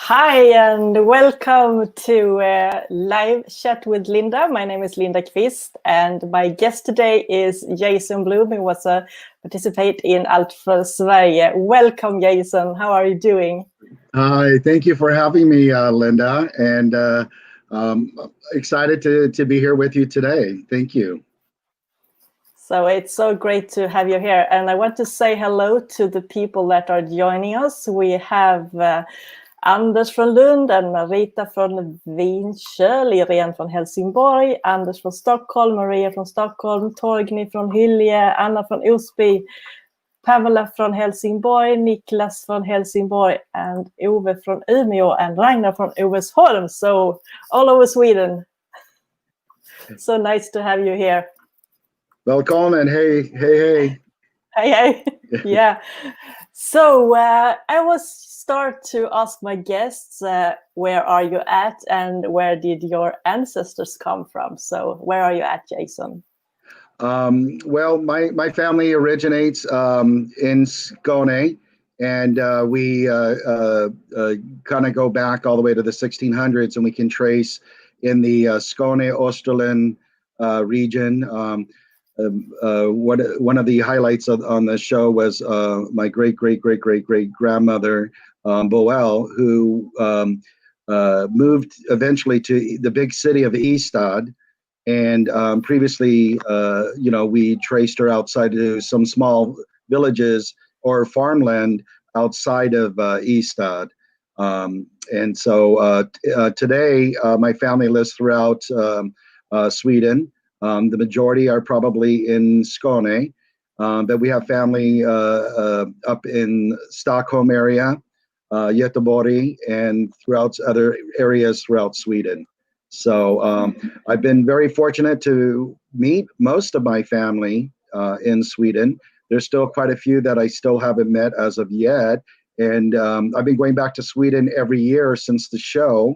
Hi and welcome to Live Chat with Linda. My name is Linda Kvist and my guest today is Jason Blohm, who was a participant in Allt for Sverige. Welcome, Jason. How are you doing? Hi, thank you for having me, Linda, and excited to be here with you today. Thank you. So it's so great to have you here. And I want to say hello to the people that are joining us. We have Anders från Lund and Marita från Vinsjö, Irene från Helsingborg, Anders från Stockholm, Maria från Stockholm, Torgny från Hyllie, Anna från Osby, Pamela från Helsingborg, Niklas från Helsingborg, and Ove från Umeå, and Ragnar från Ovesholm. So all over Sweden. So nice to have you here. Welcome and hey. Hey. Yeah. So I will start to ask my guests, where are you at and where did your ancestors come from? So where are you at, Jason? Well, my family originates in Skåne, and we kind of go back all the way to the 1600s, and we can trace in the Skåne Österlen region. One of the highlights on the show was my great grandmother Boel, who moved eventually to the big city of Ystad, and previously, we traced her outside to some small villages or farmland outside of Ystad. And so today, my family lives throughout Sweden. The majority are probably in Skåne, but we have family up in Stockholm area, Göteborg, and throughout other areas throughout Sweden. So I've been very fortunate to meet most of my family in Sweden. There's still quite a few that I still haven't met as of yet. And I've been going back to Sweden every year since the show,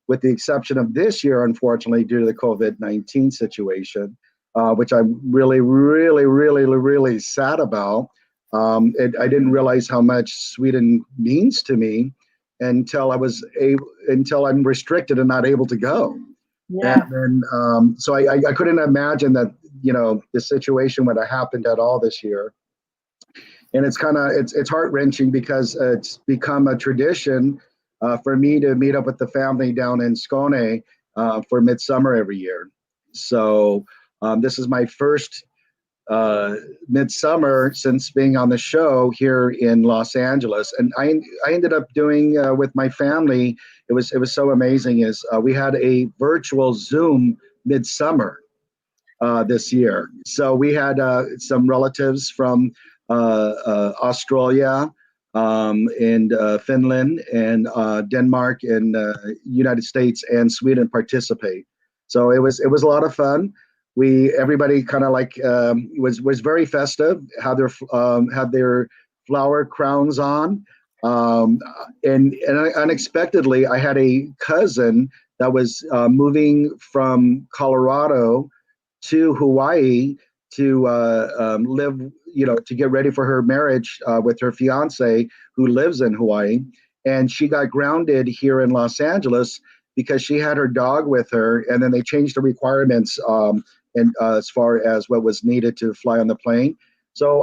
with the exception of this year, unfortunately, due to the COVID-19 situation, which I'm really sad about. I didn't realize how much Sweden means to me until I'm restricted and not able to go. Yeah. And then, so I couldn't imagine that, the situation would have happened at all this year. And it's heart-wrenching because it's become a tradition for me to meet up with the family down in Skåne for midsummer every year. So this is my first midsummer since being on the show here in Los Angeles, and I ended up doing with my family. It was so amazing. Is we had a virtual Zoom midsummer this year. So we had some relatives from Australia, and Finland, and Denmark, and United States and Sweden participate. So it was a lot of fun. Everybody kind of like was very festive. Had their flower crowns on, and unexpectedly, I had a cousin that was moving from Colorado to Hawaii to live, to get ready for her marriage with her fiance, who lives in Hawaii, and she got grounded here in Los Angeles because she had her dog with her, and then they changed the requirements. And as far as what was needed to fly on the plane. So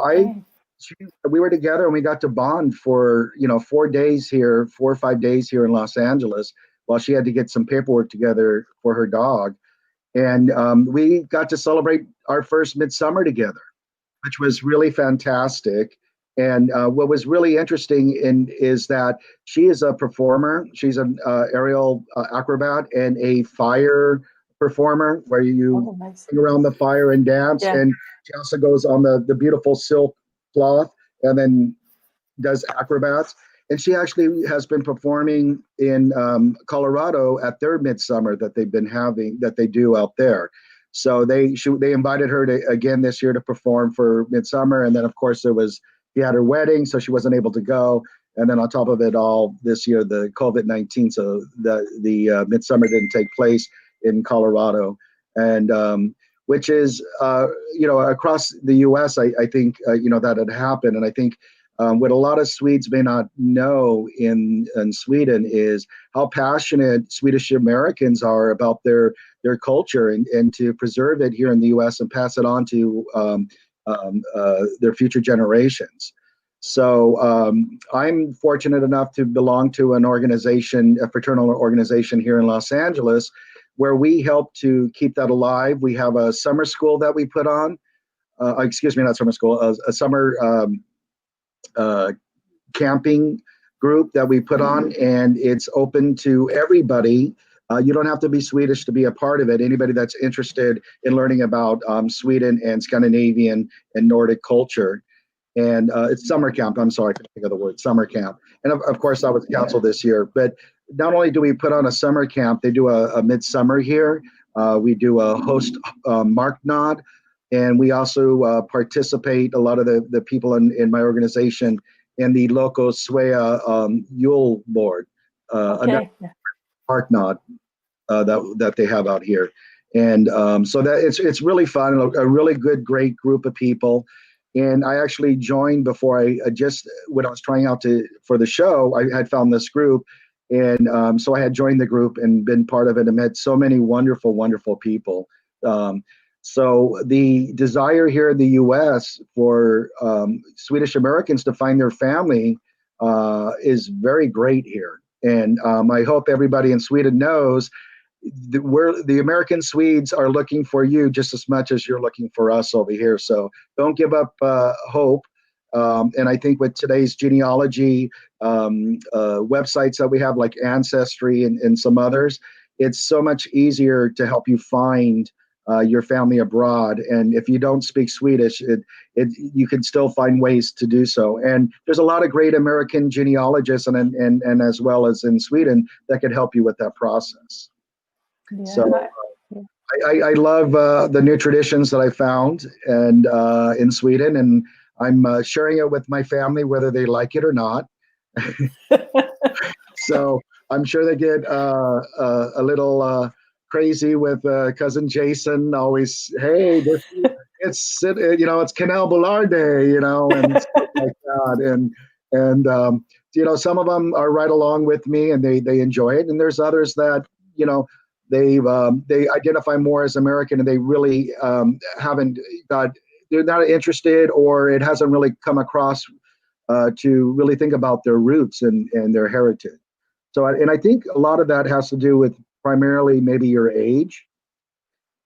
we were together and we got to bond for 4 days here, 4 or 5 days here in Los Angeles, while she had to get some paperwork together for her dog. And we got to celebrate our first midsummer together, which was really fantastic. And what was really interesting is that she is a performer. She's an aerial acrobat and a fire performer, where you sing around the fire and dance. Yeah. And she also goes on the beautiful silk cloth and then does acrobats. And she actually has been performing in Colorado at their midsummer that they've been having, that they do out there. So they invited her to again this year to perform for midsummer. And then of course she had her wedding, so she wasn't able to go. And then on top of it all, this year the COVID-19, so the midsummer didn't take place in Colorado, and which is across the U.S. I think that had happened, and I think What a lot of Swedes may not know in Sweden is how passionate Swedish Americans are about their culture, and to preserve it here in the U.S. and pass it on to their future generations. So I'm fortunate enough to belong to an organization, a fraternal organization here in Los Angeles, where we help to keep that alive. We have a summer school that we put on. Excuse me, not summer school, a summer camping group that we put on, and it's open to everybody. You don't have to be Swedish to be a part of it. Anybody that's interested in learning about Sweden and Scandinavian and Nordic culture. And it's summer camp. I'm sorry, I couldn't think of the word, summer camp. And of course, I was canceled this year. But not only do we put on a summer camp, they do a midsummer here. We do a host Marknad, and we also participate, a lot of the people in my organization, in the local Svea Yule board, Okay. Marknad, that they have out here. And so that it's really fun, a really great group of people. And I actually joined before when I was trying out for the show, I had found this group. And so I had joined the group and been part of it and met so many wonderful, wonderful people. So the desire here in the U.S. for Swedish Americans to find their family is very great here. And I hope everybody in Sweden knows the American Swedes are looking for you just as much as you're looking for us over here. So don't give up hope. And I think with today's genealogy websites that we have, like Ancestry and some others, it's so much easier to help you find your family abroad. And if you don't speak Swedish, you can still find ways to do so. And there's a lot of great American genealogists and as well as in Sweden that can help you with that process. Yeah. So I love the new traditions that I found and in Sweden, and I'm sharing it with my family, whether they like it or not. So I'm sure they get a little crazy with cousin Jason. Always, hey, it's Canal Boulard Day, and stuff like that. And some of them are right along with me, and they enjoy it. And there's others that they identify more as American, and they really they're not interested, or it hasn't really come across to really think about their roots and their heritage. So, and I think a lot of that has to do with primarily maybe your age,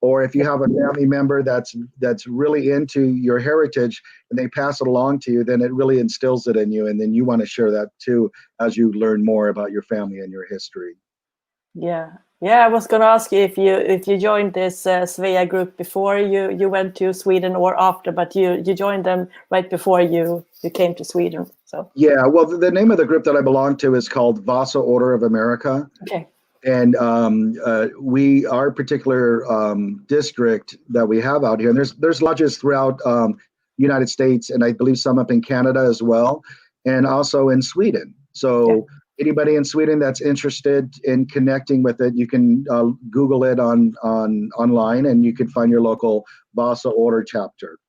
or if you have a family member that's really into your heritage and they pass it along to you, then it really instills it in you, and then you want to share that too as you learn more about your family and your history. Yeah. I was going to ask you if you joined this Svea group before you went to Sweden or after, but you joined them right before you came to Sweden. So yeah, well, the name of the group that I belong to is called Vasa Order of America. Okay. And our particular district that we have out here, and there's lodges throughout United States, and I believe some up in Canada as well, and also in Sweden. So anybody in Sweden that's interested in connecting with it, you can Google it online, and you can find your local Vasa Order chapter.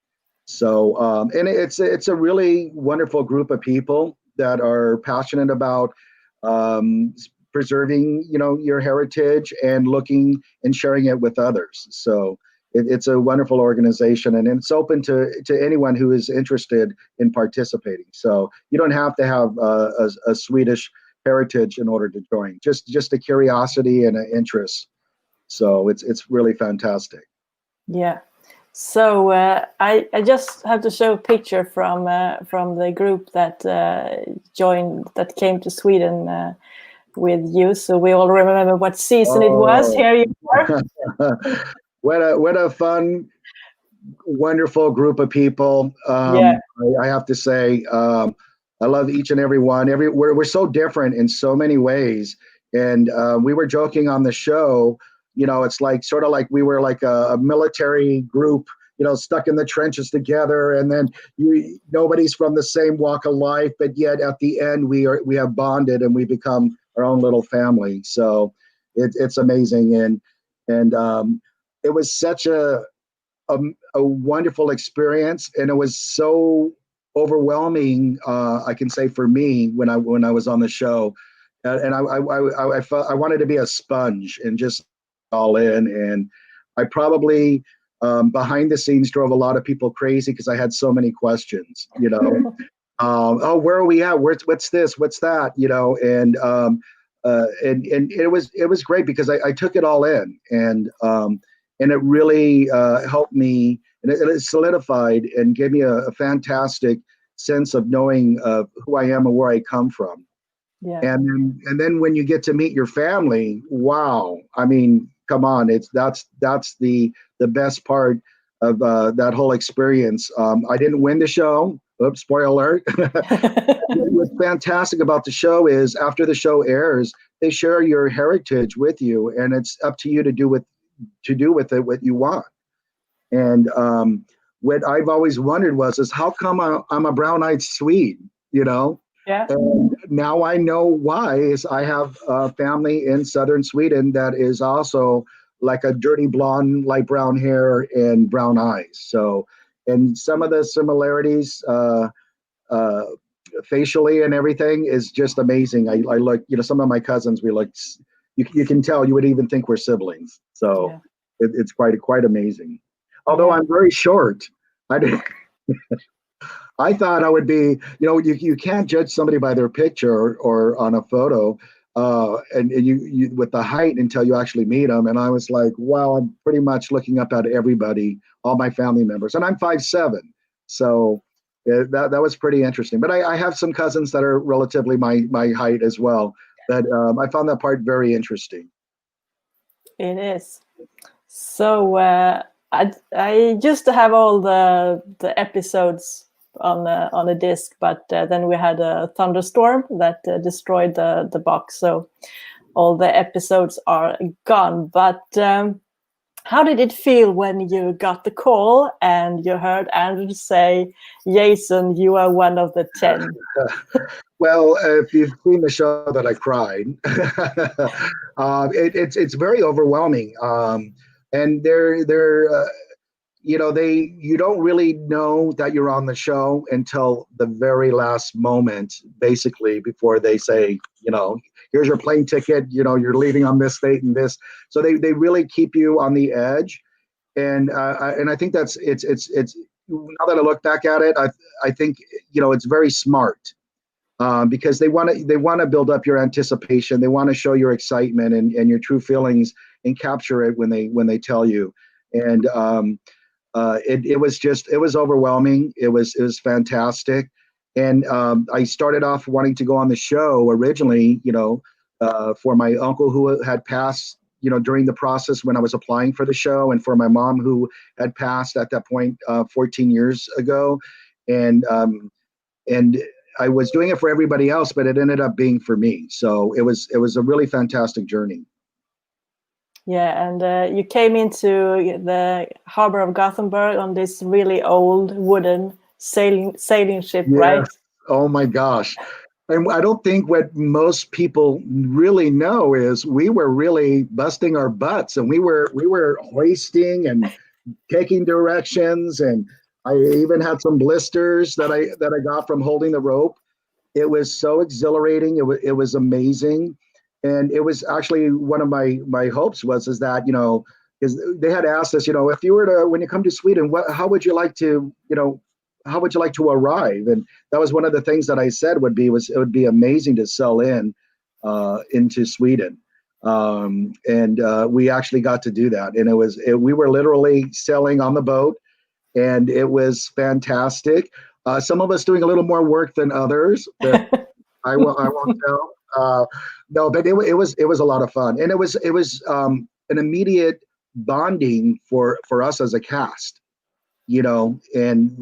So and it's a really wonderful group of people that are passionate about preserving, your heritage and looking and sharing it with others. So it's a wonderful organization, and it's open to anyone who is interested in participating. So you don't have to have a Swedish heritage in order to join. Just a curiosity and an interest. So it's really fantastic. Yeah. So I just have to show a picture from the group that came to Sweden with you, so we all remember what season it was. Here you are. What a fun, wonderful group of people. I have to say, I love each and every one. We're so different in so many ways, and we were joking on the show. It's like sort of like we were like a military group, stuck in the trenches together, and then nobody's from the same walk of life, but yet at the end we have bonded and we become our own little family. So it's amazing, and it was such a wonderful experience, and it was so overwhelming. I can say for me when I was on the show, and I felt I wanted to be a sponge and just all in. And I probably behind the scenes drove a lot of people crazy because I had so many questions. Oh, where are we at? What's this? What's that? And it was great because I took it all in, and it really helped me, and it solidified and gave me a fantastic sense of knowing who I am and where I come from. Yeah. And then when you get to meet your family, wow! I mean, come on, that's the best part of that whole experience. I didn't win the show. Oops, spoiler alert. What's fantastic about the show is after the show airs, they share your heritage with you, and it's up to you to do with it what you want. And what I've always wondered is how come I'm a brown-eyed Swede, Yeah. And now I know why. Is I have a family in southern Sweden that is also like a dirty blonde, light brown hair and brown eyes. So, and some of the similarities facially and everything is just amazing. I look, some of my cousins, we look, you can tell, you would even think we're siblings. So it's quite amazing. Although I'm very short, I thought I would be, you can't judge somebody by their picture or on a photo, and you with the height until you actually meet them. And I was like, wow, I'm pretty much looking up at everybody, all my family members, and I'm 5'7", so that was pretty interesting. But I have some cousins that are relatively my height as well. But I found that part very interesting. It is. So I used to have all the episodes on a disc, but then we had a thunderstorm that destroyed the box, so all the episodes are gone. But how did it feel when you got the call and you heard Andrew say, "Jason, you are one of the 10"? Well, if you've seen the show that I cried, it's very overwhelming, and you don't really know that you're on the show until the very last moment, basically, before they say, here's your plane ticket, you're leaving on this date and this. So they really keep you on the edge. And I think it's now that I look back at it, I think, it's very smart, because they want to build up your anticipation. They want to show your excitement and your true feelings and capture it when they tell you. And it was overwhelming. It was fantastic. And I started off wanting to go on the show originally, for my uncle who had passed, during the process when I was applying for the show, and for my mom who had passed at that point 14 years ago. And I was doing it for everybody else, but it ended up being for me. So it was a really fantastic journey. Yeah, and you came into the harbor of Gothenburg on this really old wooden sailing ship, right? Oh my gosh. And I don't think what most people really know is we were really busting our butts, and we were hoisting and taking directions, and I even had some blisters that I got from holding the rope. It was so exhilarating. It was amazing. And it was actually one of my hopes is that, because they had asked us, if you were to, when you come to Sweden, how would you like to arrive? And that was one of the things that I said it would be amazing to sail into Sweden. And we actually got to do that. And we were literally sailing on the boat, and it was fantastic. Some of us doing a little more work than others, but I won't tell. No, but it was a lot of fun, and it was an immediate bonding for us as a cast, and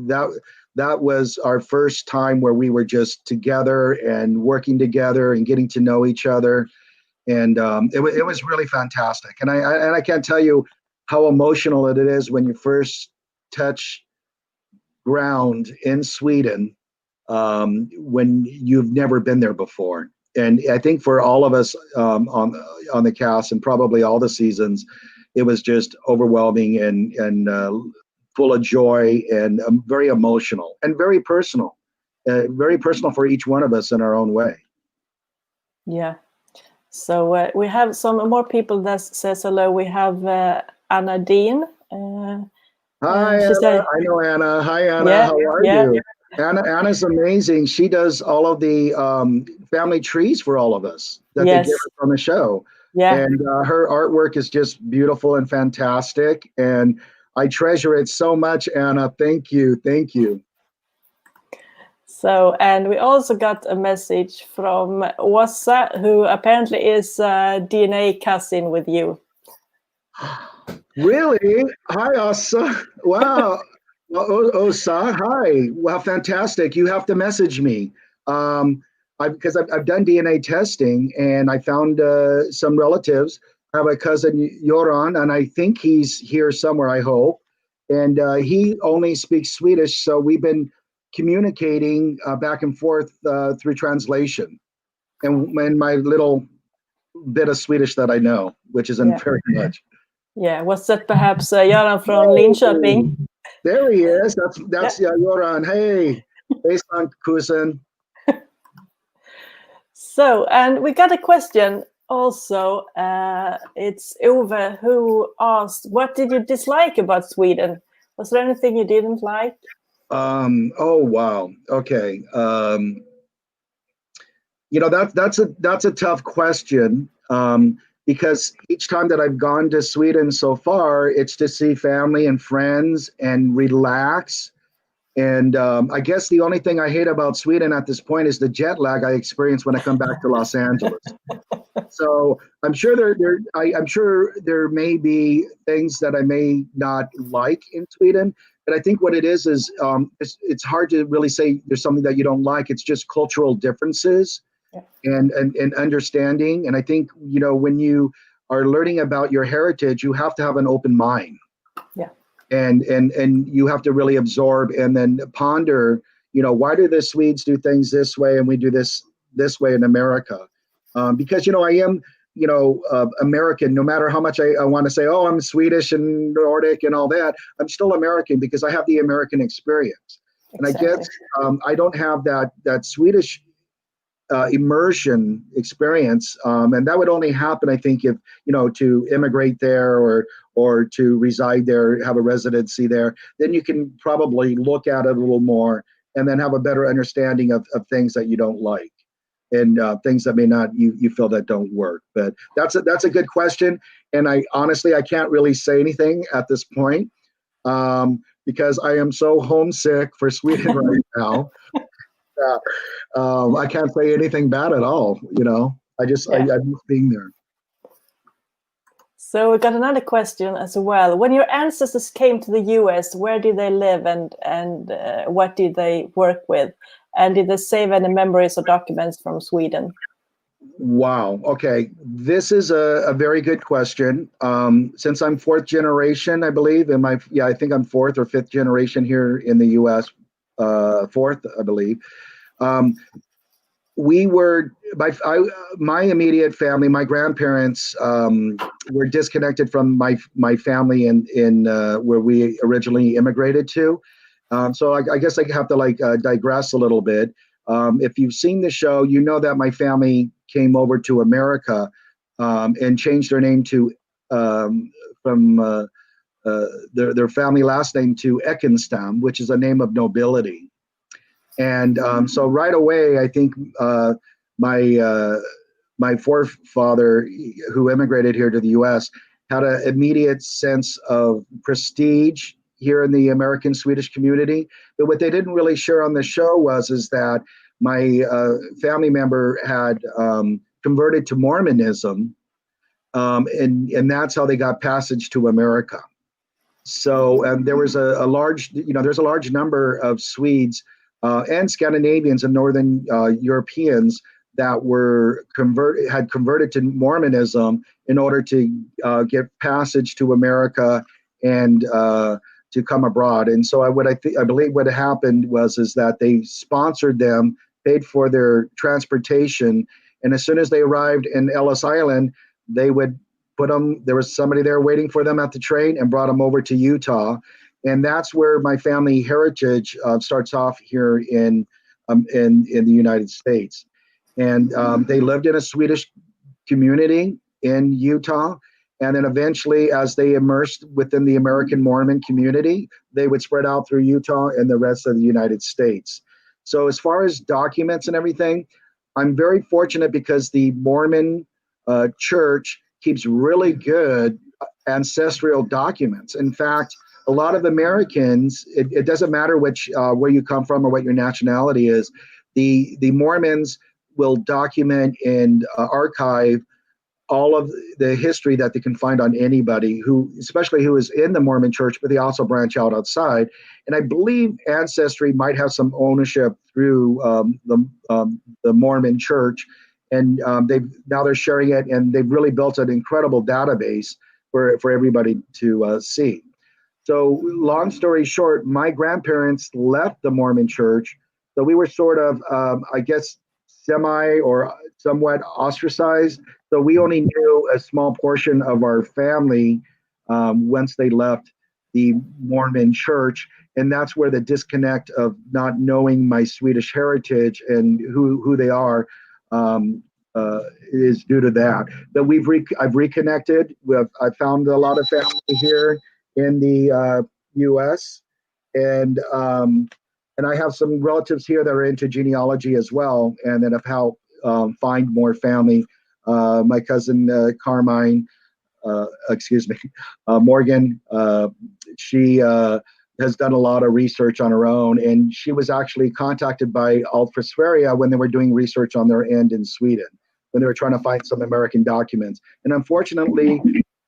that was our first time where we were just together and working together and getting to know each other, and it was really fantastic. And I can't tell you how emotional it is when you first touch ground in Sweden, when you've never been there before. And I think for all of us on the cast, and probably all the seasons, it was just overwhelming and full of joy, and very emotional and very personal. very personal for each one of us in our own way. Yeah. So we have some more people that says hello. We have Anna Dean. Hi, Anna. Said, I know Anna. Hi, Anna. Yeah, How are you? Anna's amazing. She does all of the family trees for all of us that they give us on the show. Yeah. And her artwork is just beautiful and fantastic. And I treasure it so much, Anna. Thank you. Thank you. So, and we also got a message from Åsa, who apparently is a DNA cousin with you. Really? Hi, Åsa. Wow. Well, Åsa, hi. Wow, fantastic. You have to message me. Because I've done DNA testing and I found some relatives. I have a cousin, Joran, and I think he's here somewhere, I hope. And he only speaks Swedish, so we've been communicating back and forth through translation. And my little bit of Swedish that I know, which isn't very much. Yeah, was that perhaps Göran from Linköping? There he is. That's Joran. Hey, son, cousin. So, and we got a question also. It's Ove who asked, "What did you dislike about Sweden? Was there anything you didn't like?" Oh wow. Okay. That's a tough question. Because each time that I've gone to Sweden so far, it's to see family and friends and relax. And I guess the only thing I hate about Sweden at this point is the jet lag I experience when I come back to Los Angeles. So I'm sure I'm sure there may be things that I may not like in Sweden, but I think what it is it's hard to really say there's something that you don't like. It's just cultural differences. And understanding. And I think, when you are learning about your heritage, you have to have an open mind. Yeah. And you have to really absorb and then ponder, why do the Swedes do things this way and we do this way in America? Because, I am, American, no matter how much I want to say, oh, I'm Swedish and Nordic and all that, I'm still American because I have the American experience. Exactly. And I guess I don't have that Swedish immersion experience, and that would only happen, I think, if to immigrate there or to reside there, have a residency there. Then you can probably look at it a little more, and then have a better understanding of things that you don't like, and things that may not you feel that don't work. But that's a good question, and I honestly can't really say anything at this point because I am so homesick for Sweden right now. I can't say anything bad at all. I miss being there. So we got another question as well. When your ancestors came to the US, where did they live and what did they work with? And did they save any memories or documents from Sweden? Wow. Okay. This is a very good question. Since I'm fourth generation, I believe, I think I'm fourth or fifth generation here in the US, fourth, I believe. We were my immediate family. My grandparents were disconnected from my family in where we originally immigrated to. So I guess I have to digress a little bit. If you've seen the show, you know that my family came over to America and changed their name to from their family last name to Ekenstam, which is a name of nobility. And so right away, I think my forefather, who immigrated here to the U.S., had an immediate sense of prestige here in the American Swedish community. But what they didn't really share on the show is that my family member had converted to Mormonism, and that's how they got passage to America. So there was a large, there's a large number of Swedes and Scandinavians and Northern Europeans that had converted to Mormonism in order to get passage to America and to come abroad. And so I believe what happened is that they sponsored them, paid for their transportation, and as soon as they arrived in Ellis Island, they would there was somebody there waiting for them at the train and brought them over to Utah. And that's where my family heritage starts off here in in the United States. And they lived in a Swedish community in Utah. And then eventually, as they immersed within the American Mormon community, they would spread out through Utah and the rest of the United States. So as far as documents and everything, I'm very fortunate because the Mormon church keeps really good ancestral documents. In fact, a lot of Americans, it doesn't matter which where you come from or what your nationality is, the Mormons will document and archive all of the history that they can find on anybody who, especially who is in the Mormon church, but they also branch out outside. And I believe Ancestry might have some ownership through the Mormon church, and they're sharing it, and they've really built an incredible database for everybody to see. So, long story short, my grandparents left the Mormon church, so we were sort of, I guess, semi or somewhat ostracized. So we only knew a small portion of our family once they left the Mormon church. And that's where the disconnect of not knowing my Swedish heritage and who they are is due to that. But I've reconnected. I found a lot of family here in the U.S. and I have some relatives here that are into genealogy as well, and that have helped find more family. My cousin Carmine, Morgan, she has done a lot of research on her own, and she was actually contacted by Allt for Sverige when they were doing research on their end in Sweden, when they were trying to find some American documents. And unfortunately,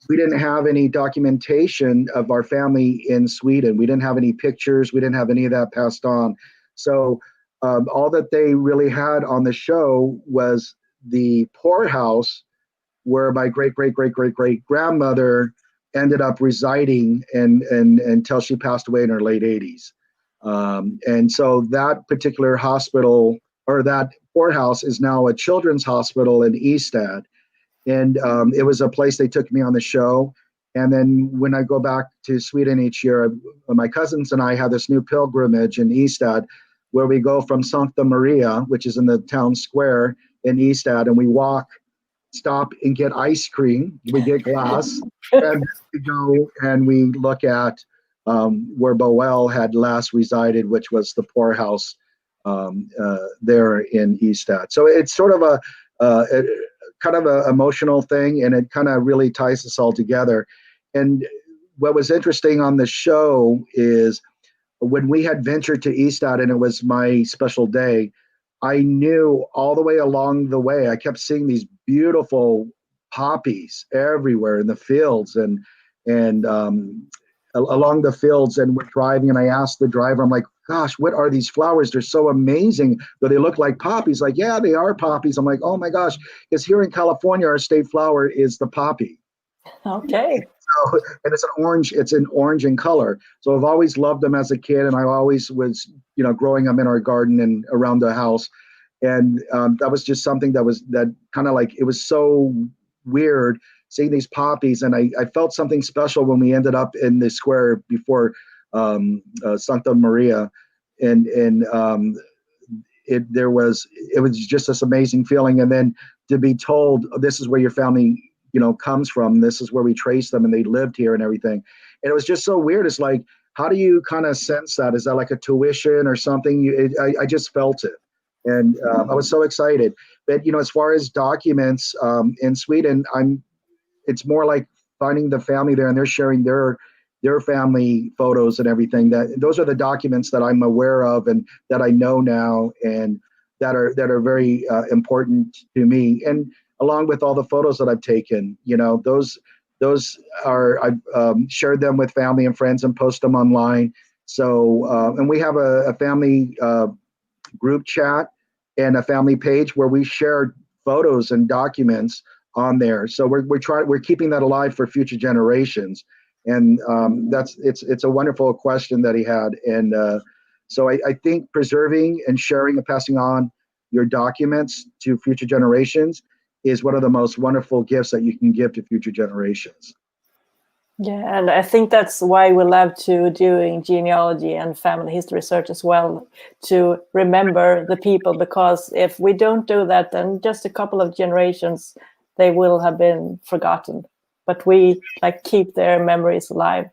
we didn't have any documentation of our family in Sweden. We didn't have any pictures. We didn't have any of that passed on. So all that they really had on the show was the poorhouse where my great grandmother ended up residing and until she passed away in her late 80s. And so that particular hospital, or that poorhouse, is now a children's hospital in Ystad. And it was a place they took me on the show. And then when I go back to Sweden each year, my cousins and I have this new pilgrimage in Ystad where we go from Sankta Maria, which is in the town square in Ystad, and we walk, stop and get ice cream. We get glass, and we go and we look at where Boel had last resided, which was the poorhouse there in Ystad. So it's sort of a kind of an emotional thing, and it kind of really ties us all together. And what was interesting on the show is when we had ventured to Ystad and it was my special day, I knew all the way along the way, I kept seeing these beautiful poppies everywhere in the fields and along the fields, and we're driving, and I asked the driver, I'm like, gosh, what are these flowers? They're so amazing. Do they look like poppies? Like, yeah, they are poppies. I'm like, oh my gosh, because here in California, our state flower is the poppy. Okay. So, and it's an orange in color. So I've always loved them as a kid, and I always was, growing them in our garden and around the house. And that was just something that kind of like, it was so weird seeing these poppies. And I felt something special when we ended up in the square before Sankta Maria, and it was just this amazing feeling. And then to be told, this is where your family comes from, this is where we trace them, and they lived here and everything. And it was just so weird. It's like, how do you kind of sense that? Is that like a tuition or something? I just felt it. And I was so excited. But as far as documents in Sweden, it's more like finding the family there, and they're sharing their family photos and everything. Those are the documents that I'm aware of and that I know now, and that are very important to me. And along with all the photos that I've taken, those are, I've shared them with family and friends and post them online. So and we have a family group chat and a family page where we share photos and documents on there. So we're keeping that alive for future generations. And it's a wonderful question that he had. And so I think preserving and sharing and passing on your documents to future generations is one of the most wonderful gifts that you can give to future generations. Yeah, and I think that's why we love to doing genealogy and family history research as well, to remember the people, because if we don't do that, then just a couple of generations, they will have been forgotten. But we like keep their memories alive.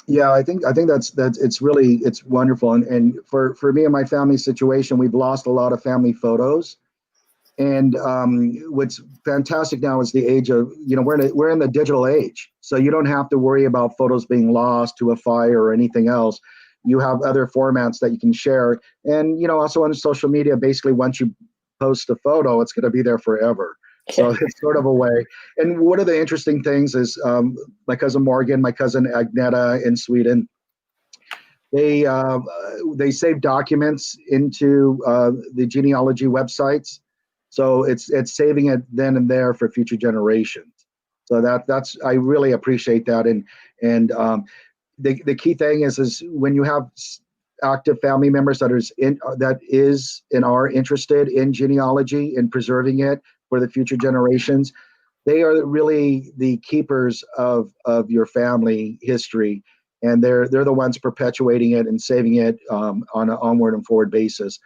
Yeah, I think that's it's wonderful, and for me and my family situation, we've lost a lot of family photos. And what's fantastic now is the age of, we're in the digital age, so you don't have to worry about photos being lost to a fire or anything else. You have other formats that you can share, and also on social media, basically once you post a photo, it's going to be there forever. So it's sort of a way. And one of the interesting things is my cousin Morgan, my cousin Agneta in Sweden, they save documents into the genealogy websites, so it's saving it then and there for future generations. So that's I really appreciate that. And the key thing is when you have active family members that is and are interested in genealogy and preserving it for the future generations, they are really the keepers of your family history, and they're the ones perpetuating it and saving it on an onward and forward basis.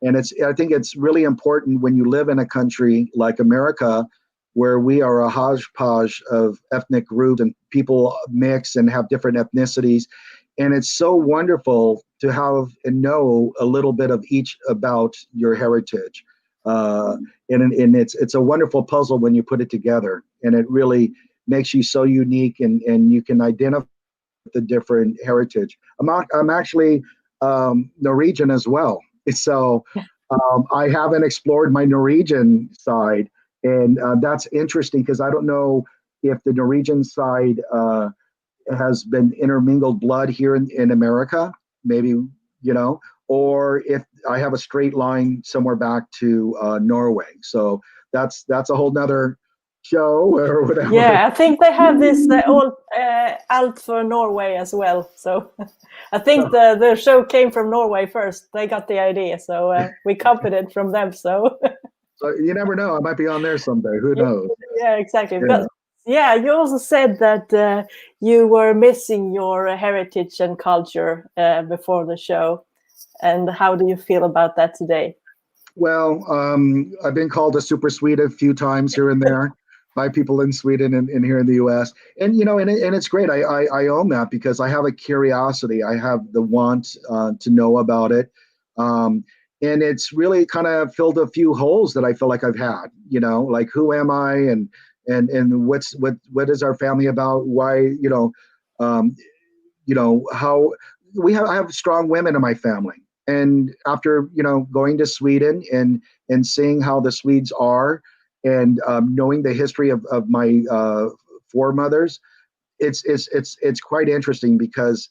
And I think it's really important when you live in a country like America, where we are a hodgepodge of ethnic groups and people mix and have different ethnicities. And it's so wonderful to have and know a little bit of each about your heritage. And it's a wonderful puzzle when you put it together, and it really makes you so unique, and you can identify the different heritage. I'm actually Norwegian as well, so I haven't explored my Norwegian side, and that's interesting because I don't know if the Norwegian side has been intermingled blood here in America, maybe, or if I have a straight line somewhere back to Norway. So that's a whole nother show or whatever. Yeah, I think they have this old Allt for Norway as well. So I think the show came from Norway first. They got the idea, so we copied it from them. So So you never know. I might be on there someday. Who knows? yeah, exactly. Yeah. But yeah, you also said that you were missing your heritage and culture before the show. And how do you feel about that today? Well, I've been called a super Swede a few times here and there by people in Sweden and here in the U.S. And and it's great. I own that because I have a curiosity. I have the want to know about it, and it's really kind of filled a few holes that I feel like I've had. Like who am I, and what is our family about? Why, um, how I have strong women in my family. And after going to Sweden and seeing how the Swedes are, and knowing the history of my foremothers, it's quite interesting because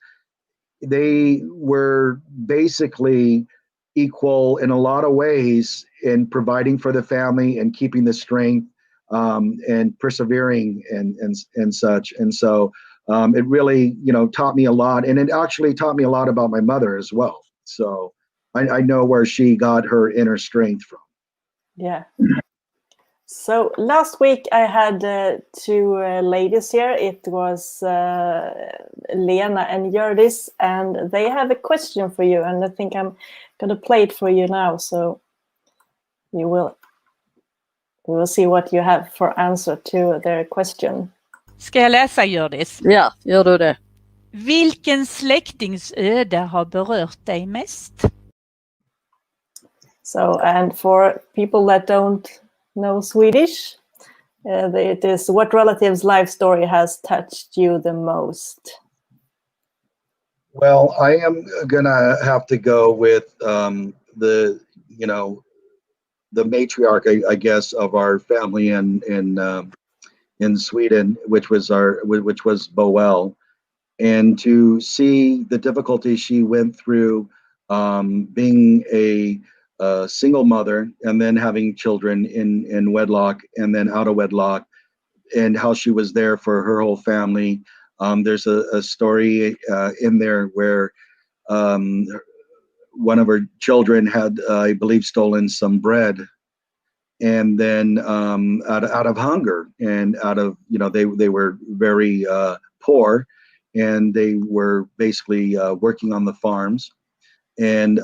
they were basically equal in a lot of ways in providing for the family and keeping the strength, and persevering and such. And so it really taught me a lot, and it actually taught me a lot about my mother as well. So I know where she got her inner strength from. Yeah. So last week I had two ladies here. It was Lena and Hjördis, and they have a question for you. And I think I'm going to play it for you now. So we will see what you have for answer to their question. Ska jag läsa, Hjördis? Ja, gör du det. Vilken släktings öde har berört dig mest? So, and for people that don't know Swedish, it is what relative's life story has touched you the most? Well, I am gonna have to go with the the matriarch, I guess, of our family in Sweden, which was Boel, and to see the difficulties she went through, being a single mother and then having children in wedlock and then out of wedlock, and how she was there for her whole family. There's a story in there where one of her children had, I believe, stolen some bread, and then out of hunger and out of, they were very poor, and they were basically working on the farms. And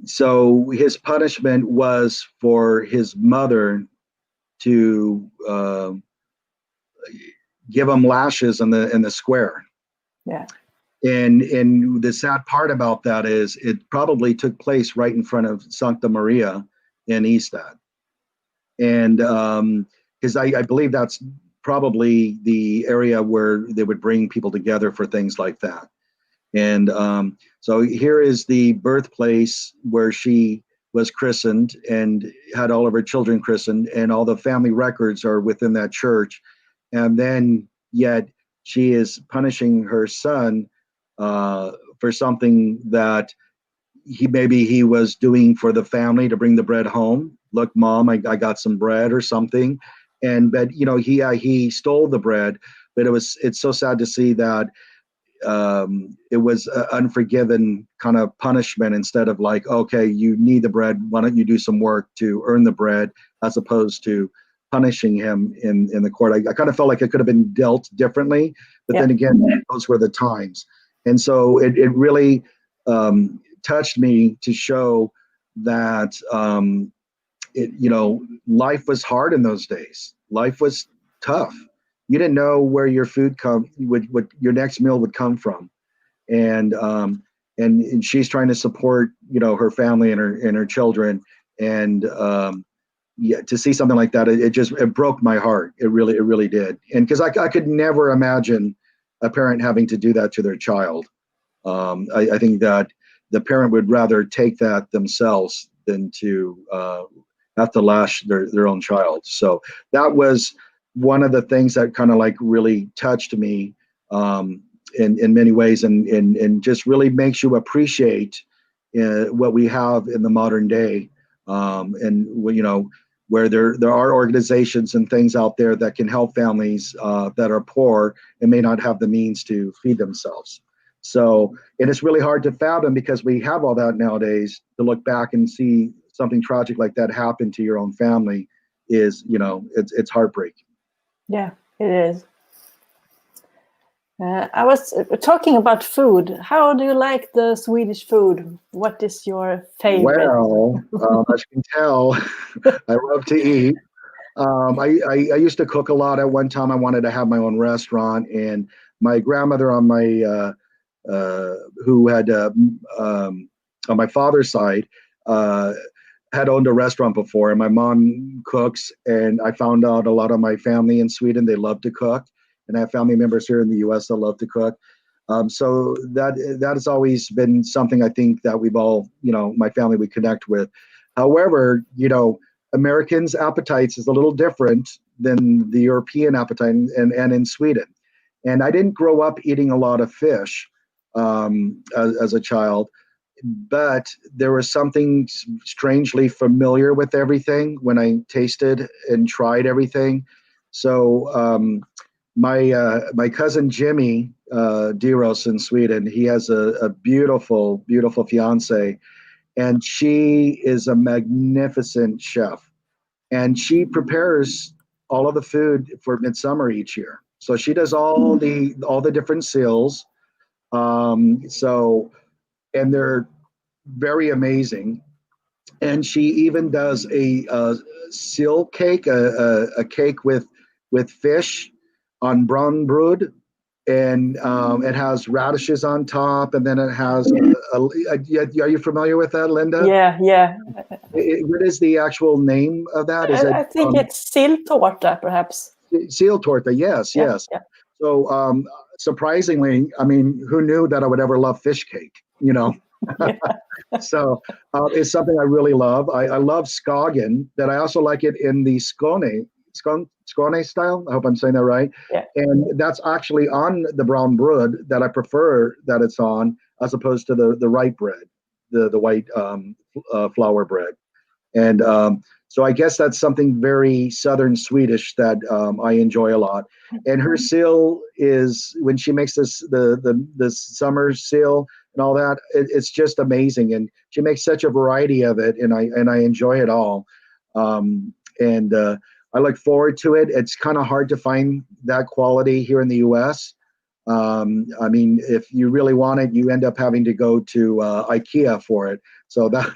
so his punishment was for his mother to give him lashes in the square. Yeah. And the sad part about that is it probably took place right in front of Sancta Maria in Ystad. And because I believe that's probably the area where they would bring people together for things like that. And so here is the birthplace where she was christened and had all of her children christened, and all the family records are within that church. And then yet she is punishing her son for something that he was doing for the family to bring the bread home. Look, Mom, I got some bread or something. But he stole the bread. But it's so sad to see that it was an unforgiven kind of punishment, instead of like, okay, you need the bread, why don't you do some work to earn the bread, as opposed to punishing him in the court. I kind of felt like it could have been dealt differently, but then again, those were the times. And so it really touched me to show that life was hard in those days. Life was tough. You didn't know where your food what your next meal would come from, and she's trying to support her family and her children, and to see something like that, it broke my heart. It really did. And because I could never imagine a parent having to do that to their child. I think that the parent would rather take that themselves than to have to lash their own child. So that was one of the things that kind of like really touched me in many ways, and just really makes you appreciate what we have in the modern day, and where there are organizations and things out there that can help families that are poor and may not have the means to feed themselves. So, and it's really hard to fathom, because we have all that nowadays, to look back and see something tragic like that happen to your own family is, it's heartbreaking. Yeah, it is. I was talking about food. How do you like the Swedish food? What is your favorite? Well, as you can tell, I love to eat. I used to cook a lot. At one time, I wanted to have my own restaurant, and my grandmother on my who had on my father's side had owned a restaurant before, and my mom cooks, and I found out a lot of my family in Sweden, they love to cook, and I have family members here in the US that love to cook. So that has always been something I think that we've all, my family would connect with. However, Americans' appetites is a little different than the European appetite, and in Sweden. And I didn't grow up eating a lot of fish as a child, but there was something strangely familiar with everything when I tasted and tried everything. So my cousin Jimmy Diros in Sweden, he has a beautiful fiance, and she is a magnificent chef, and she prepares all of the food for Midsummer each year. So she does all the different sills. And they're very amazing. And she even does a sill cake, a cake with fish on brown brood, and it has radishes on top, and then it has. Are you familiar with that, Linda? Yeah. What is the actual name of that? I think it's silltårta, perhaps. Silltårta, yes. Yeah. So surprisingly, I mean, who knew that I would ever love fish cake? So it's something I really love. I love Skagen, but I also like it in the Skåne style. I hope I'm saying that right. Yeah. And that's actually on the brown bread that I prefer that it's on, as opposed to the white bread, the white flour bread. And so I guess that's something very Southern Swedish that I enjoy a lot. And her sill is, when she makes the summer sill and all that, it's just amazing. And she makes such a variety of it, and I enjoy it all. And I look forward to it. It's kind of hard to find that quality here in the U.S. I mean, if you really want it, you end up having to go to IKEA for it. So that,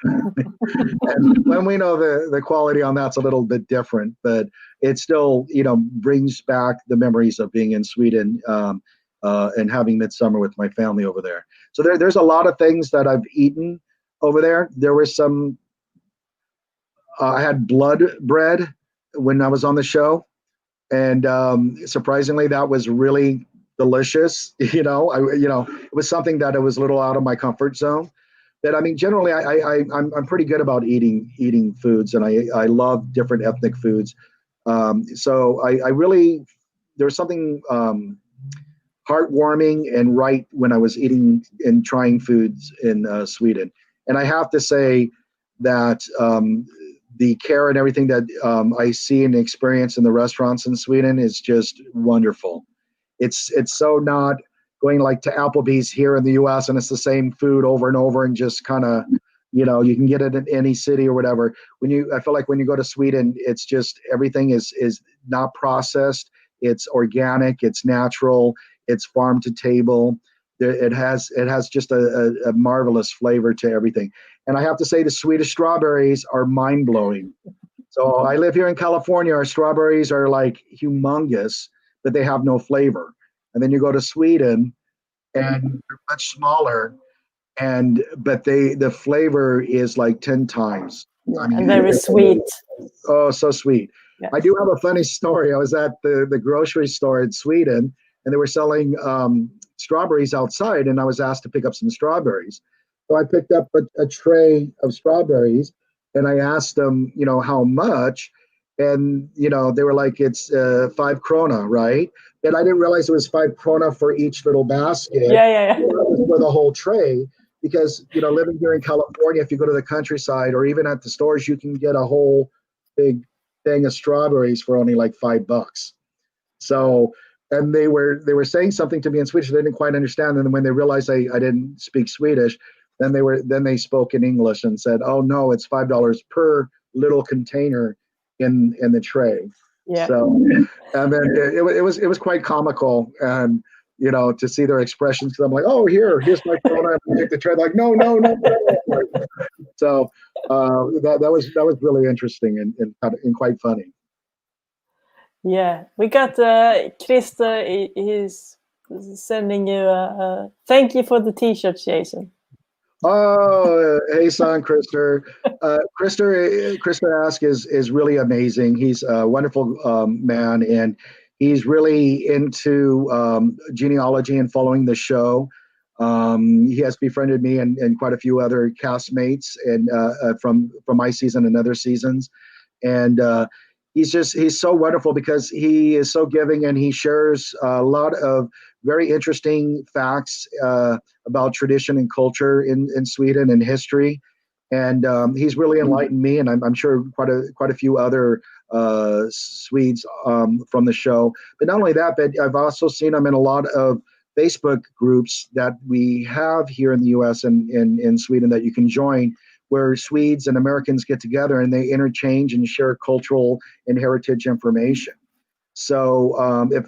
and when we know the quality on that's a little bit different, but it still, you know, brings back the memories of being in Sweden and having midsummer with my family over there. So there's a lot of things that I've eaten over there. There was some, I had blood bread when I was on the show, and surprisingly, that was really delicious. You know, it was something that it was a little out of my comfort zone. But I mean, generally, I'm pretty good about eating foods, and I love different ethnic foods. So I really, there's something heartwarming and right when I was eating and trying foods in Sweden. And I have to say that the care and everything that I see and experience in the restaurants in Sweden is just wonderful. It's so not going like to Applebee's here in the U.S. and it's the same food over and over and just kind of, you know, you can get it in any city or whatever. I feel like when you go to Sweden, it's just everything is not processed. It's organic. It's natural. It's farm to table. It has just a marvelous flavor to everything. And I have to say, the Swedish strawberries are mind blowing. So I live here in California. Our strawberries are like humongous, but they have no flavor. And then you go to Sweden, and they're much smaller, but the flavor is like 10 times. I mean, and very sweet. Oh, so sweet. Yes. I do have a funny story. I was at the grocery store in Sweden, and they were selling strawberries outside, and I was asked to pick up some strawberries. So I picked up a tray of strawberries, and I asked them, you know, how much, and you know, they were like, it's 5 krona, right? And I didn't realize it was 5 krona for each little basket. Yeah. For the whole tray, because you know, living here in California, if you go to the countryside or even at the stores, you can get a whole big thing of strawberries for only like $5. So, and they were saying something to me in Swedish they didn't quite understand, and when they realized I didn't speak Swedish, then they spoke in English and said, "Oh no, it's $5 per little container in the tray." Yeah. So, and then it was quite comical, and you know, to see their expressions, because I'm like, "Oh, here's my phone," and take the tray. Like, no. So that was really interesting and quite funny. Yeah, we got Christer. He's sending you a thank you for the t-shirt, Jason. Oh, hey, son, Krister. Krister Ask is really amazing. He's a wonderful man, and he's really into genealogy and following the show. He has befriended me and quite a few other castmates and from my season and other seasons. And he's so wonderful because he is so giving, and he shares a lot of very interesting facts about tradition and culture in Sweden and history. And he's really enlightened me, and I'm sure quite a few other Swedes from the show. But not only that, but I've also seen him in a lot of Facebook groups that we have here in the U.S. and in Sweden that you can join, where Swedes and Americans get together and they interchange and share cultural and heritage information. So if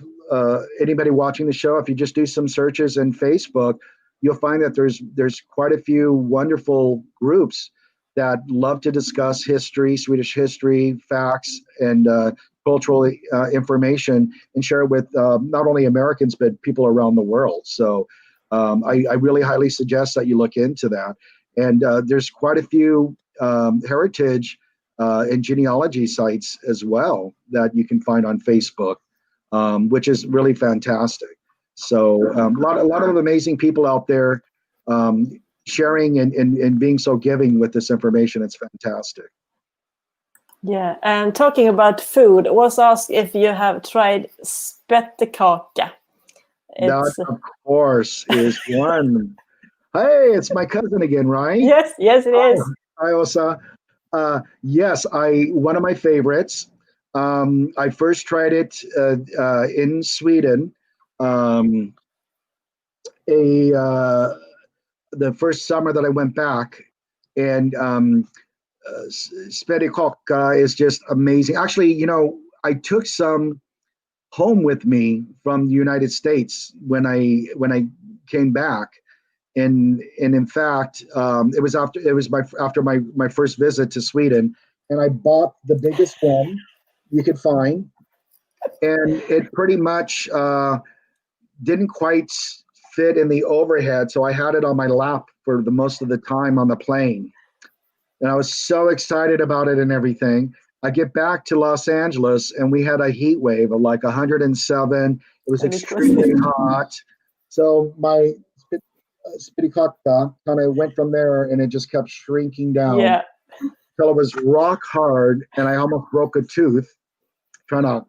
anybody watching the show, if you just do some searches in Facebook, you'll find that there's quite a few wonderful groups that love to discuss history, Swedish history, facts, and cultural information, and share it with not only Americans, but people around the world. So I really highly suggest that you look into that. And there's quite a few heritage and genealogy sites as well that you can find on Facebook, which is really fantastic. So a lot of amazing people out there sharing and being so giving with this information. It's fantastic. Yeah, and talking about food, was asked if you have tried spettekaka. That, of course, is one. Hey, it's my cousin again, right? Yes, it is. Hi, Osa. Yes, one of my favorites. I first tried it in Sweden. The first summer that I went back, and Sperikokka is just amazing. Actually, you know, I took some home with me from the United States when I came back, and in fact, it was after my first visit to Sweden, and I bought the biggest one you could find, and it pretty much didn't quite fit in the overhead, so I had it on my lap for the most of the time on the plane. And I was so excited about it and everything. I get back to Los Angeles and we had a heat wave of like 107. It was extremely hot. So my Spirikakta kind of went from there and it just kept shrinking down until it was rock hard and I almost broke a tooth trying to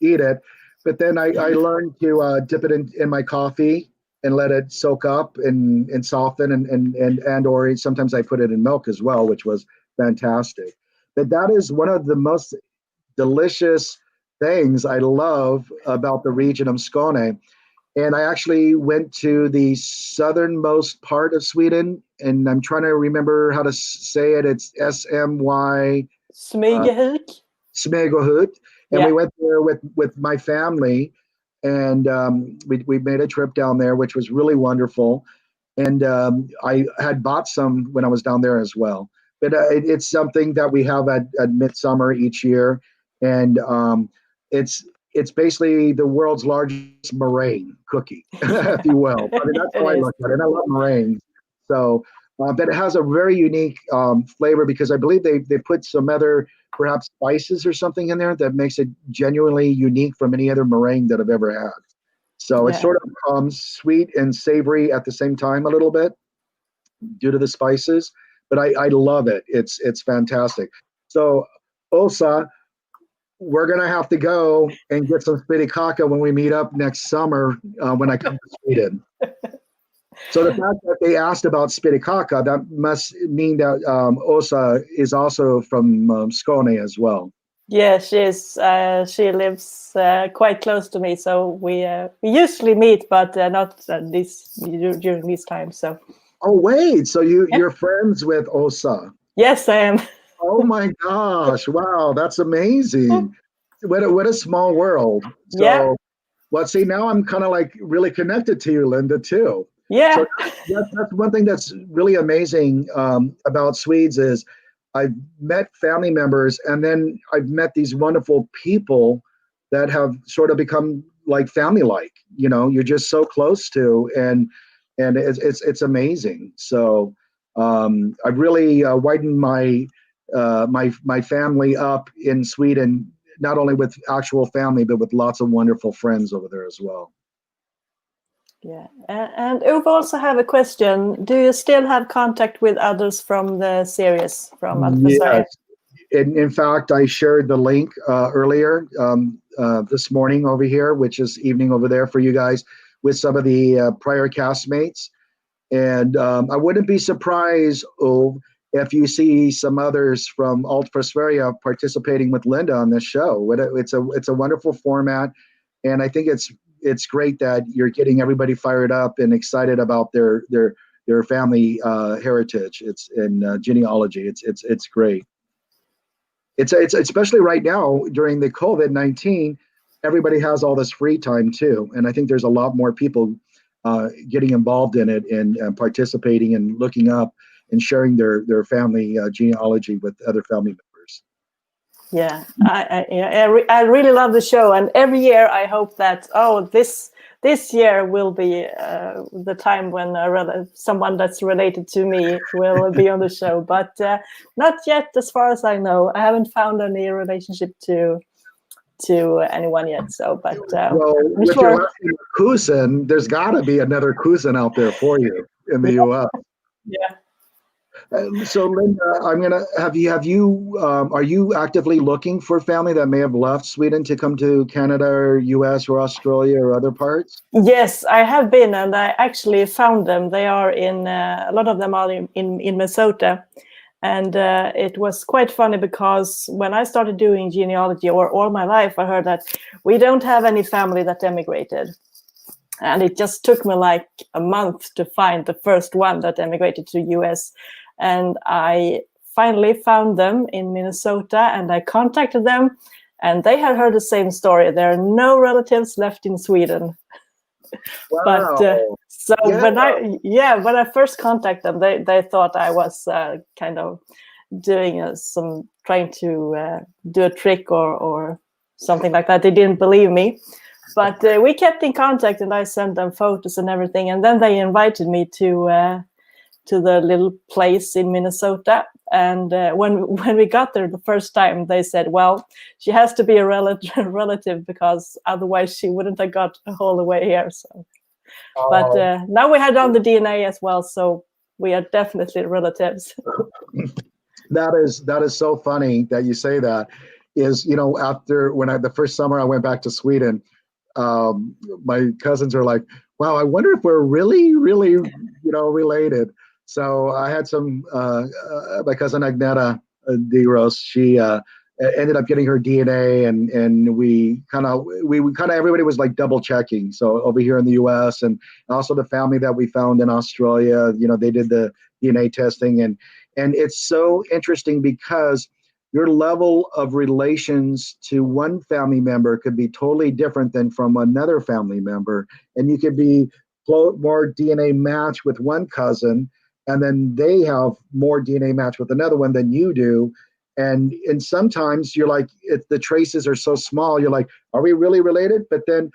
eat it. But then I learned to dip it in my coffee and let it soak up and soften and or sometimes I put it in milk as well, which was fantastic. But that is one of the most delicious things I love about the region of Skåne. And I actually went to the southernmost part of Sweden, and I'm trying to remember how to say it. It's SMY. Smygehuk. Smygehuk. And we went there with my family, and we made a trip down there, which was really wonderful. And I had bought some when I was down there as well. But it's something that we have at Midsummer each year, and it's basically the world's largest meringue cookie, if you will. I mean, that's how I look at it. And I love meringues. So, but it has a very unique flavor because I believe they put some other perhaps spices or something in there that makes it genuinely unique from any other meringue that I've ever had. So it's sort of sweet and savory at the same time a little bit due to the spices, but I love it. It's fantastic. So Åsa, we're going to have to go and get some Spirikaka when we meet up next summer when I come to Sweden. So the fact that they asked about Spirikaka, that must mean that Åsa is also from Skåne as well. Yeah, she is. She lives quite close to me, so we usually meet, but not during these times. So. Oh wait, so you're friends with Åsa? Yes, I am. Oh my gosh! Wow, that's amazing. What a small world. So, well, see, now I'm kind of like really connected to you, Linda, too. Yeah. So that's one thing that's really amazing about Swedes is I've met family members and then I've met these wonderful people that have sort of become like family-like. You know, you're just so close to, and it's amazing. So I've really widened my family up in Sweden, not only with actual family, but with lots of wonderful friends over there as well. Yeah, and Uwe also have a question. Do you still have contact with others from the series from Allt? Yes. In fact, I shared the link earlier this morning over here, which is evening over there for you guys, with some of the prior castmates. And I wouldn't be surprised, Uwe, if you see some others from Allt for Sverige participating with Linda on this show. It's a wonderful format, and I think it's great that you're getting everybody fired up and excited about their family heritage. It's in genealogy. It's great. It's especially right now during the COVID-19, everybody has all this free time too, and I think there's a lot more people getting involved in it and participating and looking up and sharing their family genealogy with other family members. Yeah, I really love the show, and every year I hope that this year will be the time when someone that's related to me will be on the show, but not yet, as far as I know. I haven't found any relationship to anyone yet. So, but well, with your last name Kusin, there's got to be another Kusin out there for you in the U.S. Yeah. So Linda, I'm gonna have you. Are you actively looking for family that may have left Sweden to come to Canada or U.S. or Australia or other parts? Yes, I have been, and I actually found them. They are in a lot of them are in Minnesota, and it was quite funny because when I started doing genealogy, or all my life, I heard that we don't have any family that emigrated. And it just took me like a month to find the first one that emigrated to the US. And I finally found them in Minnesota, and I contacted them, and they had heard the same story. There are no relatives left in Sweden. Wow. But so Yeah. when I first contacted them, they thought I was kind of doing trying to do a trick or something like that. They didn't believe me, but we kept in contact, and I sent them photos and everything, and then they invited me to the little place in Minnesota. And when we got there the first time, they said, well, she has to be a relative because otherwise she wouldn't have got all the way here. So, but now we had done the DNA as well, so we are definitely relatives. That is so funny that you say that. Is, you know, after the first summer I went back to Sweden, my cousins are like, wow, I wonder if we're really, really, related. So I had my cousin Agneta Digros, she ended up getting her DNA, and we kind of everybody was like double checking. So over here in the US, and also the family that we found in Australia, they did the DNA testing, and it's so interesting because your level of relations to one family member could be totally different than from another family member. And you could be more DNA match with one cousin, and then they have more DNA match with another one than you do. And sometimes you're like, the traces are so small, you're like, are we really related? But then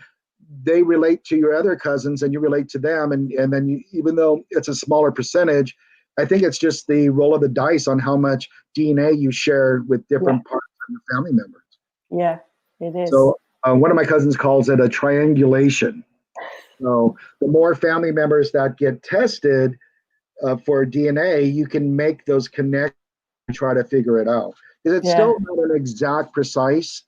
they relate to your other cousins and you relate to them. And then even though it's a smaller percentage, I think it's just the roll of the dice on how much DNA you share with different parts of your family members. Yeah, it is. So one of my cousins calls it a triangulation. So the more family members that get tested for DNA, you can make those connections and try to figure it out. Because it's still not an exact, precise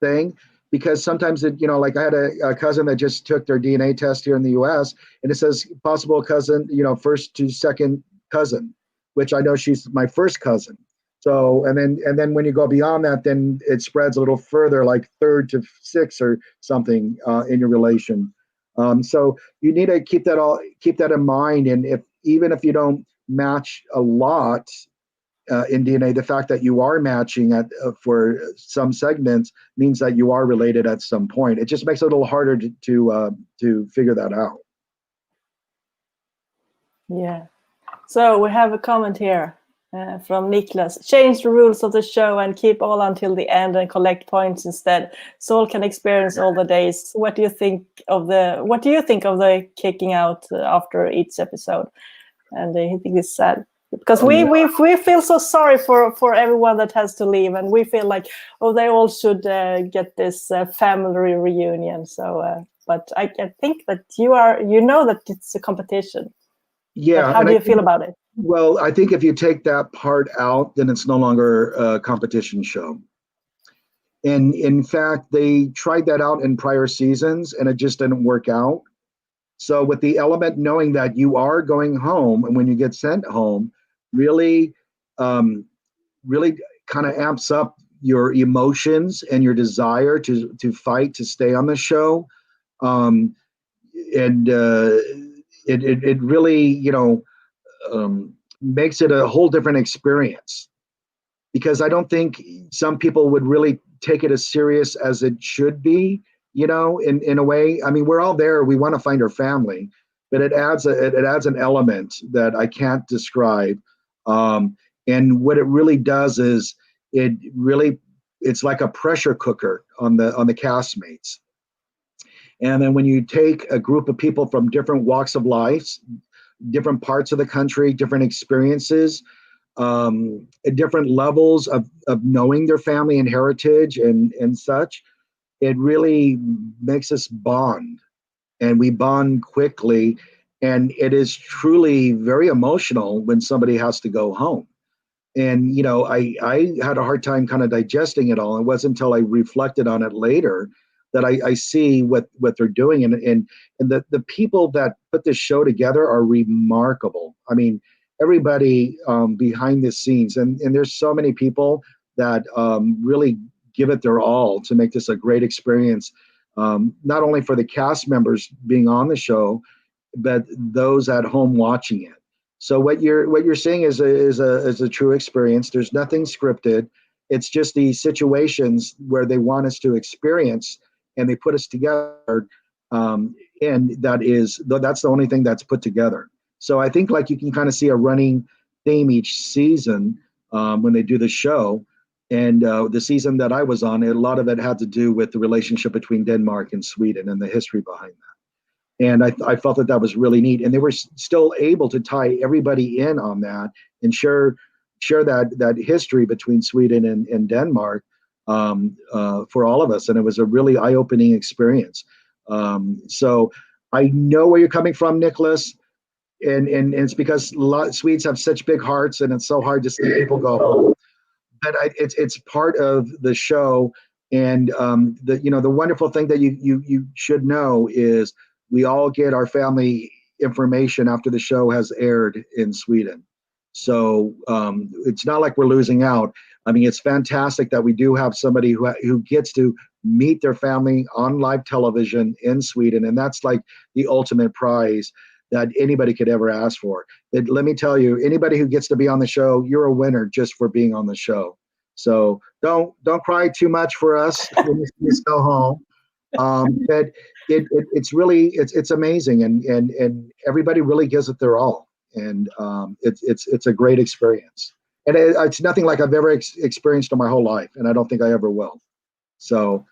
thing. Because sometimes like I had a cousin that just took their DNA test here in the US, and it says possible cousin, first to second cousin, which I know she's my first cousin. So, and then when you go beyond that, then it spreads a little further, like third to sixth or something in your relation. So you need to keep that in mind. And even if you don't match a lot in DNA, the fact that you are matching for some segments means that you are related at some point. It just makes it a little harder to figure that out. Yeah. So we have a comment here from Niklas. Change the rules of the show and keep all until the end and collect points instead, so all can experience all the days. What do you think of the kicking out after each episode? And I think it's sad. Because we feel so sorry for everyone that has to leave, and we feel like, they all should get this family reunion. So, but I think that you know that it's a competition. Yeah. But how do you feel about it? Well, I think if you take that part out, then it's no longer a competition show. And in fact, they tried that out in prior seasons, and it just didn't work out. So with the element knowing that you are going home, and when you get sent home, really kind of amps up your emotions and your desire to fight to stay on the show, and it really makes it a whole different experience, because I don't think some people would really take it as serious as it should be. In a way, I mean, we're all there. We want to find our family, but it adds an element that I can't describe. And what it really does is it's like a pressure cooker on the castmates. And then when you take a group of people from different walks of life, different parts of the country, different experiences, at different levels of knowing their family and heritage and such, it really makes us bond, and we bond quickly. And it is truly very emotional when somebody has to go home. And, I had a hard time kind of digesting it all. It wasn't until I reflected on it later that I see what they're doing. And the people that put this show together are remarkable. I mean, everybody behind the scenes, and there's so many people that really give it their all to make this a great experience, not only for the cast members being on the show, but those at home watching it. So what you're seeing is a true experience. There's nothing scripted. It's just these situations where they want us to experience, and they put us together. And that's the only thing that's put together. So I think like you can kind of see a running theme each season when they do the show. And the season that I was on, a lot of it had to do with the relationship between Denmark and Sweden and the history behind that. And I felt that was really neat. And they were still able to tie everybody in on that and share that history between Sweden and Denmark for all of us. And it was a really eye-opening experience. So I know where you're coming from, Nicholas. And it's because Swedes have such big hearts, and it's so hard to see people go home. But it's part of the show, and the wonderful thing that you should know is we all get our family information after the show has aired in Sweden. So it's not like we're losing out. I mean, it's fantastic that we do have somebody who gets to meet their family on live television in Sweden, and that's like the ultimate prize that anybody could ever ask for. Let me tell you, anybody who gets to be on the show, you're a winner just for being on the show. So don't cry too much for us when you go home. But it's really it's amazing, and everybody really gives it their all, and it's a great experience, and it's nothing like I've ever experienced in my whole life, and I don't think I ever will. So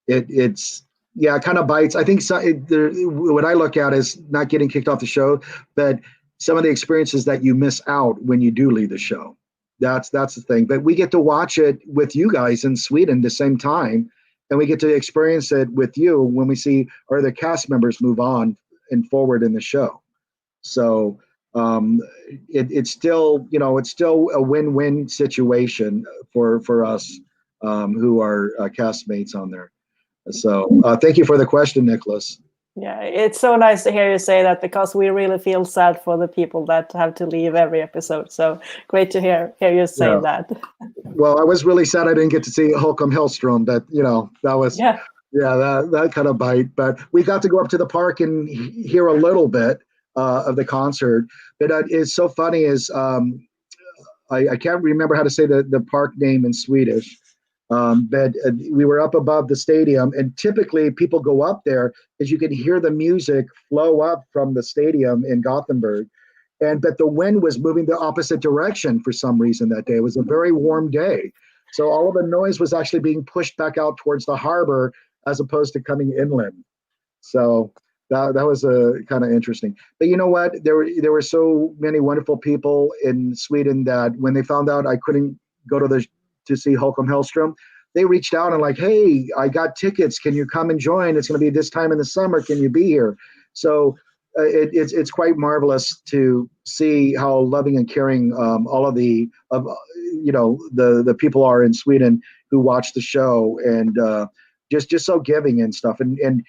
it's. Yeah, it kind of bites. I think what I look at is not getting kicked off the show, but some of the experiences that you miss out when you do leave the show. That's the thing. But we get to watch it with you guys in Sweden the same time, and we get to experience it with you when we see our other cast members move on and forward in the show. So it's still a win-win situation for us who are castmates on there. So thank you for the question, Nicholas. Yeah, it's so nice to hear you say that, because we really feel sad for the people that have to leave every episode. So great to hear you say that. Well, I was really sad I didn't get to see Håkan Hellström, but that was that kind of bite. But we got to go up to the park and hear a little bit of the concert. But it's so funny is I can't remember how to say the park name in Swedish. But we were up above the stadium, and typically people go up there because you can hear the music flow up from the stadium in Gothenburg. But the wind was moving the opposite direction for some reason that day. It was a very warm day. So all of the noise was actually being pushed back out towards the harbor as opposed to coming inland. So that was kind of interesting. But you know what? There were so many wonderful people in Sweden that when they found out I couldn't go to see Håkan Hellström, they reached out and like, hey, I got tickets. Can you come and join? It's going to be this time in the summer. Can you be here? So it's quite marvelous to see how loving and caring all of the people are in Sweden who watch the show, and just so giving and stuff. And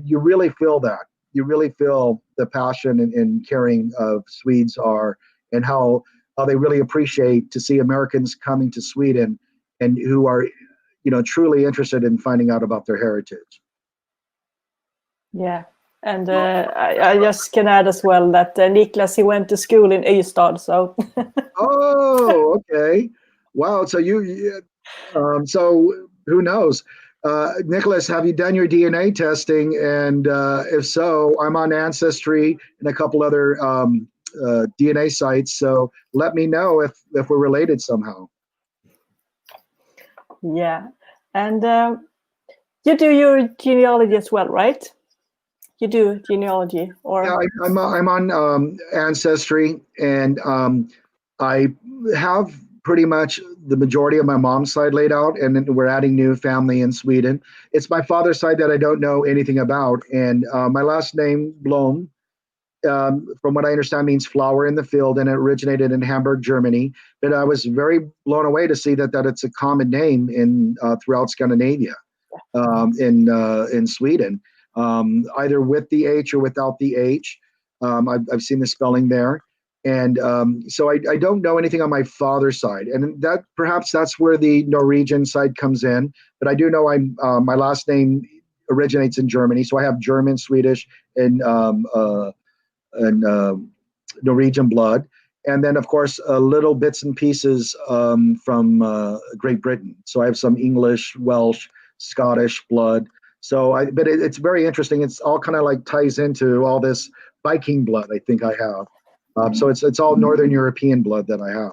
you really feel that. You really feel the passion and caring of Swedes are, and how they really appreciate to see Americans coming to Sweden and who are, truly interested in finding out about their heritage. Yeah. And I just can add as well that Niklas, he went to school in Ystad, so. Oh, okay. Wow. So so who knows? Nicholas, have you done your DNA testing? And if so, I'm on Ancestry and a couple other DNA sites. So let me know if we're related somehow. Yeah. And you do your genealogy as well, right? You do genealogy, or? Yeah, I'm on Ancestry, and I have pretty much the majority of my mom's side laid out, and then we're adding new family in Sweden. It's my father's side that I don't know anything about, and my last name, Blohm, from what I understand, means flower in the field, and it originated in Hamburg, Germany. But I was very blown away to see that it's a common name in throughout Scandinavia, in Sweden. Either with the H or without the H. I've seen the spelling there. And so I don't know anything on my father's side. And that's where the Norwegian side comes in. But I do know my last name originates in Germany. So I have German, Swedish, and Norwegian blood, and then of course little bits and pieces from Great Britain. So I have some English, Welsh, Scottish blood. So but it's very interesting. It's all kind of like ties into all this Viking blood I think I have. So it's all Northern European blood that I have.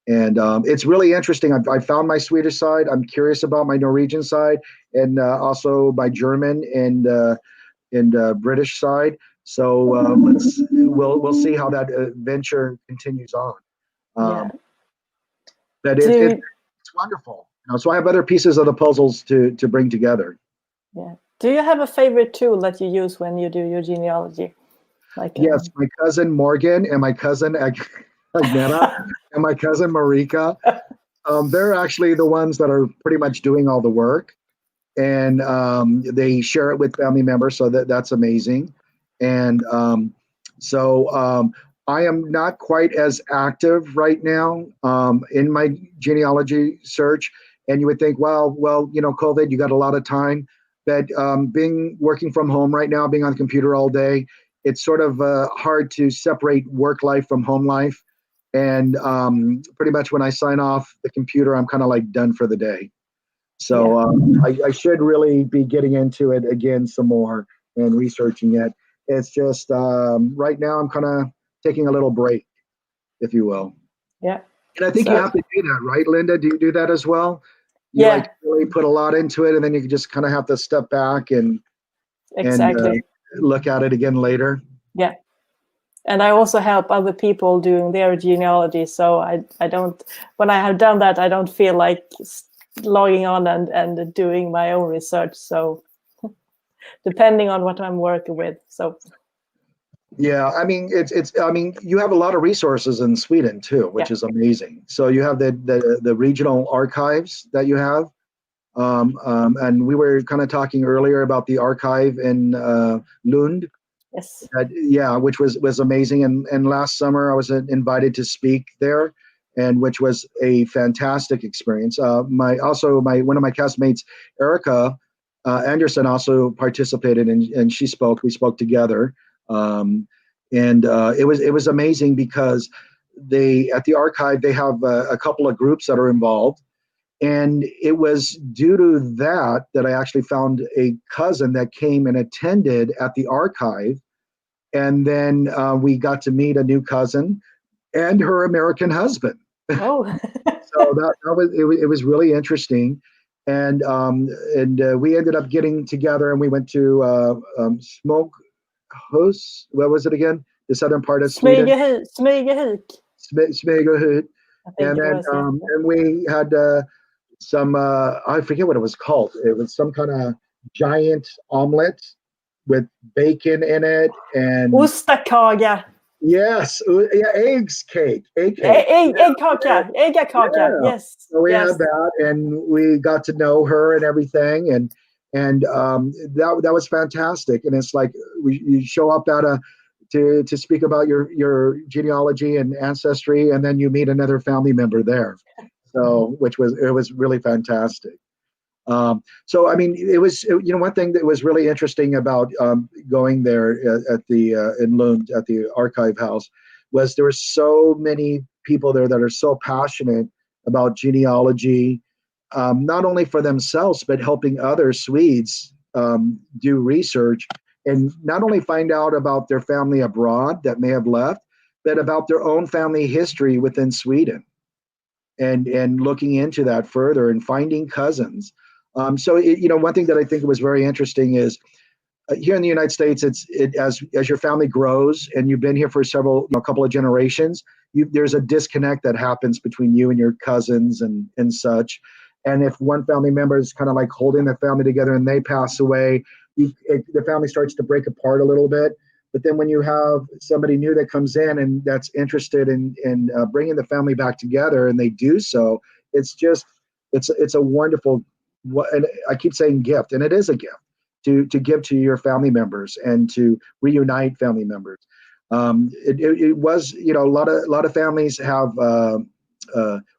And it's really interesting. I found my Swedish side. I'm curious about my Norwegian side, and also my German and British side. So we'll see how that venture continues on. Yeah. But it's wonderful. So I have other pieces of the puzzles to bring together. Yeah. Do you have a favorite tool that you use when you do your genealogy? Yes, my cousin Morgan and my cousin Agneta and my cousin Marika. They're actually the ones that are pretty much doing all the work, and they share it with family members, so that's amazing. And so I am not quite as active right now in my genealogy search. And you would think, well, COVID, you got a lot of time. But working from home right now, being on the computer all day, it's sort of hard to separate work life from home life. And pretty much when I sign off the computer, I'm kind of like done for the day. So I should really be getting into it again some more and researching it. It's just right now I'm kind of taking a little break, if you will. Yeah. And I think you have to do that, right, Linda? Do you do that as well? You like really put a lot into it, and then you just kind of have to step back and look at it again later. Yeah. And I also help other people doing their genealogy. So I don't, when I have done that, I don't feel like logging on and doing my own research. So depending on what I'm working with. So yeah, I mean, you have a lot of resources in Sweden too, which is amazing. So you have the regional archives that you have. And we were kind of talking earlier about the archive in Lund. Yes. Which was amazing. And last summer I was invited to speak there, and which was a fantastic experience. One of my castmates, Erica Anderson, also participated, and she spoke. We spoke together, and it was amazing because at the archive they have a couple of groups that are involved. And it was due to that I actually found a cousin that came and attended at the archive. And then we got to meet a new cousin and her American husband. Oh. So it was really interesting. And we ended up getting together, and we went to Smokehouse. What was it again? The southern part of Sweden. Smygehuk. Smygehuk. And then and we had some I forget what it was called. It was some kind of giant omelet with bacon in it and Ostakaka. Yes, eggs cake. Äggkaka. Yes. So we had that, and we got to know her and everything, and that was fantastic. And it's like you show up to speak about your genealogy and ancestry, and then you meet another family member there. So it was really fantastic. So I mean, it was one thing that was really interesting about going there in Lund at the archive house was there were so many people there that are so passionate about genealogy, not only for themselves but helping other Swedes do research and not only find out about their family abroad that may have left, but about their own family history within Sweden, and looking into that further and finding cousins. So one thing that I think was very interesting is here in the United States, as your family grows and you've been here for a couple of generations, there's a disconnect that happens between you and your cousins and such. And if one family member is kind of like holding the family together and they pass away, the family starts to break apart a little bit. But then when you have somebody new that comes in and that's interested in bringing the family back together, and they do so, it's a wonderful, and I keep saying gift, and it is a gift to give to your family members and to reunite family members. It was, a lot of families have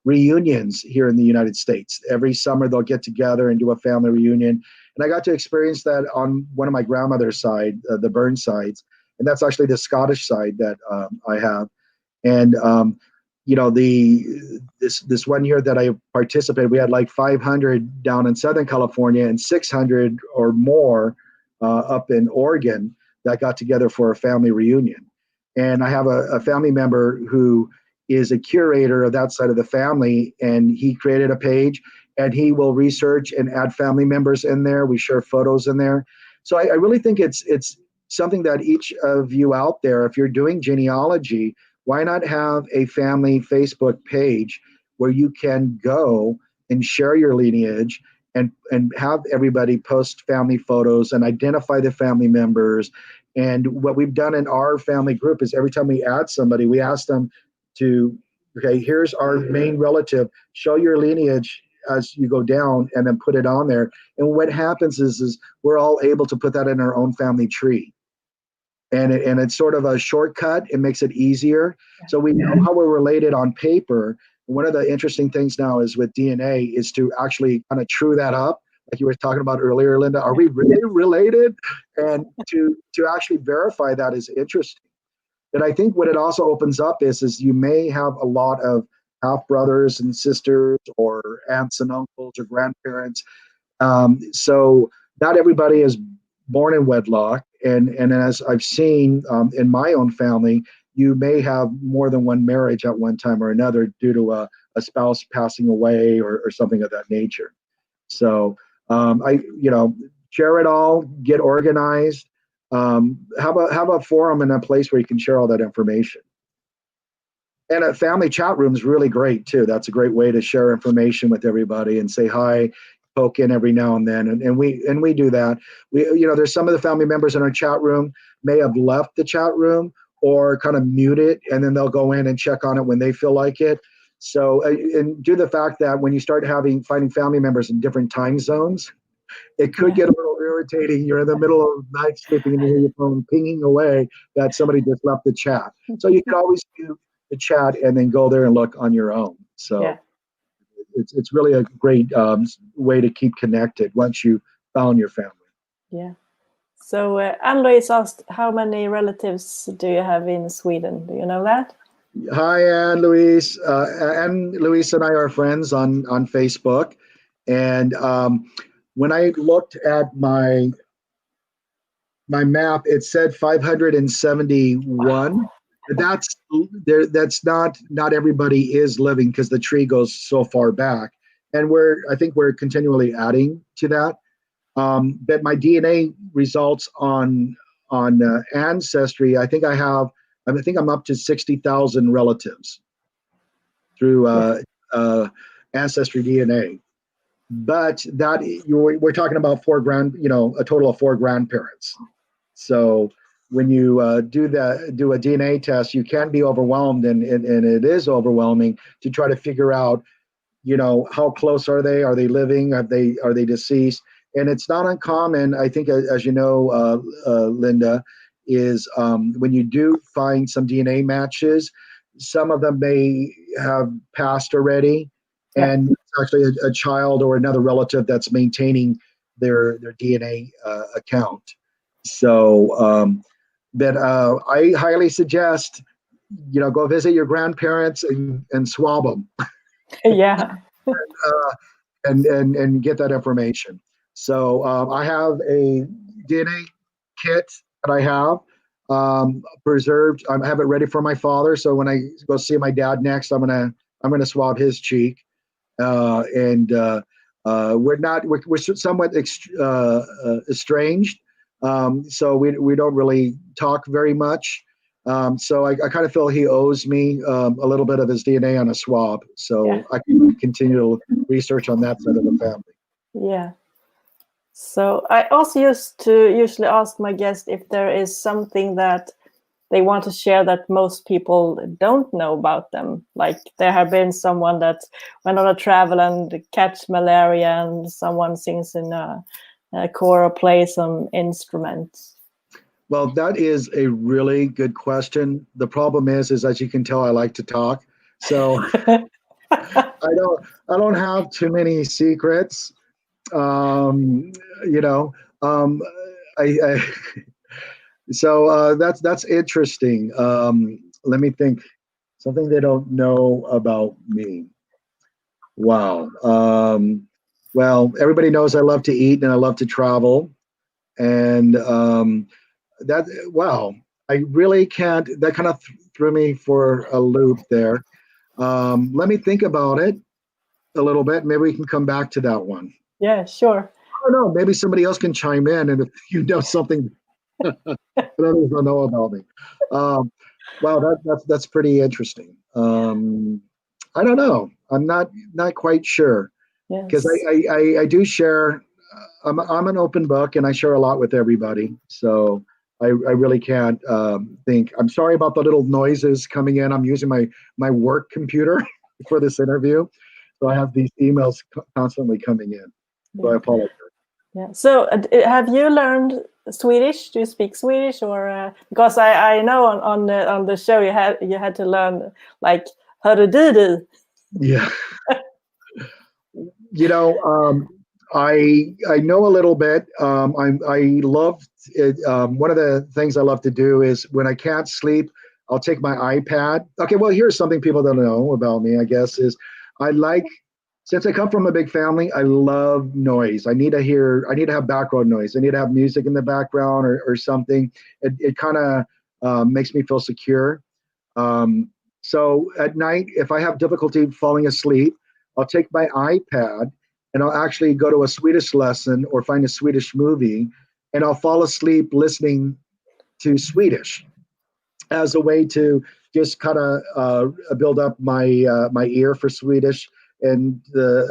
reunions here in the United States. Every summer they'll get together and do a family reunion. And I got to experience that on one of my grandmother's side, the Burns sides. and that's actually the Scottish side that I have. And this 1 year that I participated, we had like 500 down in Southern California and 600 or more up in Oregon that got together for a family reunion. And I have a family member who is a curator of that side of the family, and he created a page, and he will research and add family members in there. We share photos in there. So I really think it's something that each of you out there, if you're doing genealogy, why not have a family Facebook page where you can go and share your lineage and have everybody post family photos and identify the family members. And what we've done in our family group is every time we add somebody, we ask them to, okay, here's our main relative, show your lineage as you go down, and then put it on there. And what happens is we're all able to put that in our own family tree. And it's sort of a shortcut. It makes it easier. So we know how we're related on paper. One of the interesting things now is with DNA is to actually kind of true that up, like you were talking about earlier, Linda. Are we really related? And to actually verify that is interesting. But I think what it also opens up is you may have a lot of half brothers and sisters or aunts and uncles or grandparents. So not everybody is born in wedlock. And as I've seen in my own family, you may have more than one marriage at one time or another due to a spouse passing away or something of that nature. So share it all, get organized. Have a forum and a place where you can share all that information. And a family chat room is really great too. That's a great way to share information with everybody and say hi, poke in every now and then. And we do that. There's some of the family members in our chat room may have left the chat room or kind of mute it, and then they'll go in and check on it when they feel like it. So, and due to the fact that when you start finding family members in different time zones, it could get a little irritating. You're in the middle of the night sleeping and you hear your phone pinging away that somebody just left the chat. So you can always do the chat and then go there and look on your own. So it's really a great way to keep connected once you found your family. Yeah. So Anne-Louise asked, how many relatives do you have in Sweden? Do you know that? Hi, Anne-Louise. Anne-Louise and I are friends on Facebook. And when I looked at my map, it said 571. But that's not everybody is living because the tree goes so far back. And I think we're continually adding to that. But my DNA results on Ancestry, I think I'm up to 60,000 relatives through Ancestry DNA. But we're talking about a total of 4 grandparents. So when you do a DNA test, you can be overwhelmed, and it is overwhelming to try to figure out, how close are they? Are they living? Are they deceased? And it's not uncommon, I think, as you know, Linda, is when you do find some DNA matches, some of them may have passed already, and it's actually a child or another relative that's maintaining their DNA account. So, but I highly suggest, go visit your grandparents and swab them. Yeah. and get that information. So I have a DNA kit that I have preserved. I have it ready for my father. So when I go see my dad next, I'm gonna swab his cheek. We're somewhat estranged. So we don't really talk very much. So I kind of feel he owes me a little bit of his DNA on a swab. So I can continue research on that side of the family. Yeah. So I also used to usually ask my guests if there is something that they want to share that most people don't know about them. Like there have been someone that went on a travel and catch malaria, and someone sings in a choir or plays some instruments. Well, that is a really good question. The problem is as you can tell, I like to talk. So I don't have too many secrets. So that's interesting. Let me think. Something they don't know about me. Wow. Well, everybody knows I love to eat and I love to travel. And that, wow, I really can't, that kind of threw me for a loop there. Let me think about it a little bit. Maybe we can come back to that one. Yeah, sure. I don't know. Maybe somebody else can chime in, and if you know something that others don't know about me. Wow, that's pretty interesting. I don't know. I'm not quite sure because Yes. I do share. I'm an open book, and I share a lot with everybody. So I really can't think. I'm sorry about the little noises coming in. I'm using my work computer for this interview, so I have these emails constantly coming in. So I apologize. Yeah. So have you learned Swedish? Do you speak Swedish, or because I know on the show you had to learn like hörru du. Yeah. You know, I know a little bit. I love it. One of the things I love to do is when I can't sleep, I'll take my iPad. Okay, well, here's something people don't know about me, I guess, is I like, since I come from a big family, I love noise. I need to have background noise. I need to have music in the background or something. It kind of makes me feel secure. So at night, if I have difficulty falling asleep, I'll take my iPad and I'll actually go to a Swedish lesson or find a Swedish movie, and I'll fall asleep listening to Swedish as a way to just kind of build up my ear for Swedish and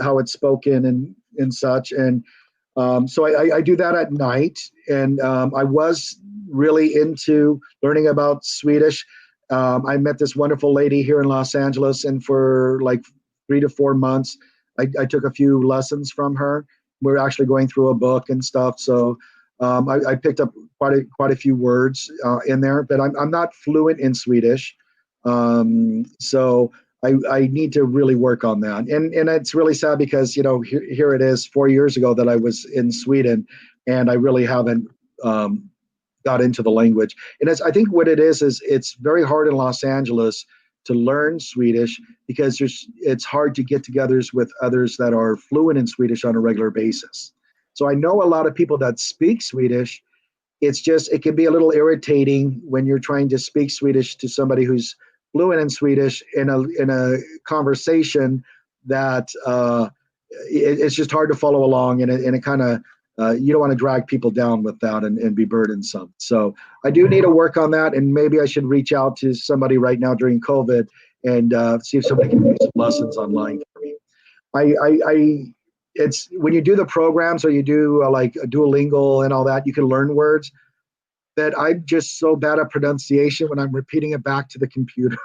how it's spoken and such. And so I do that at night. And I was really into learning about Swedish. I met this wonderful lady here in Los Angeles, and for like 3 to 4 months, I took a few lessons from her. We're actually going through a book and stuff. So I picked up quite a few words in there, but I'm not fluent in Swedish. So I need to really work on that. And it's really sad because, you know, here it is 4 years ago that I was in Sweden, and I really haven't got into the language. And I think what it is it's very hard in Los Angeles to learn Swedish because it's hard to get togethers with others that are fluent in Swedish on a regular basis. So I know a lot of people that speak Swedish. It's just, it can be a little irritating when you're trying to speak Swedish to somebody who's fluent in Swedish in a conversation that it's just hard to follow along, and it kind of you don't want to drag people down with that and be burdensome. So I do need to work on that, and maybe I should reach out to somebody right now during COVID and see if somebody can do some lessons online for me. It's when you do the programs or you do like a Duolingo and all that, you can learn words that I'm just so bad at pronunciation when I'm repeating it back to the computer.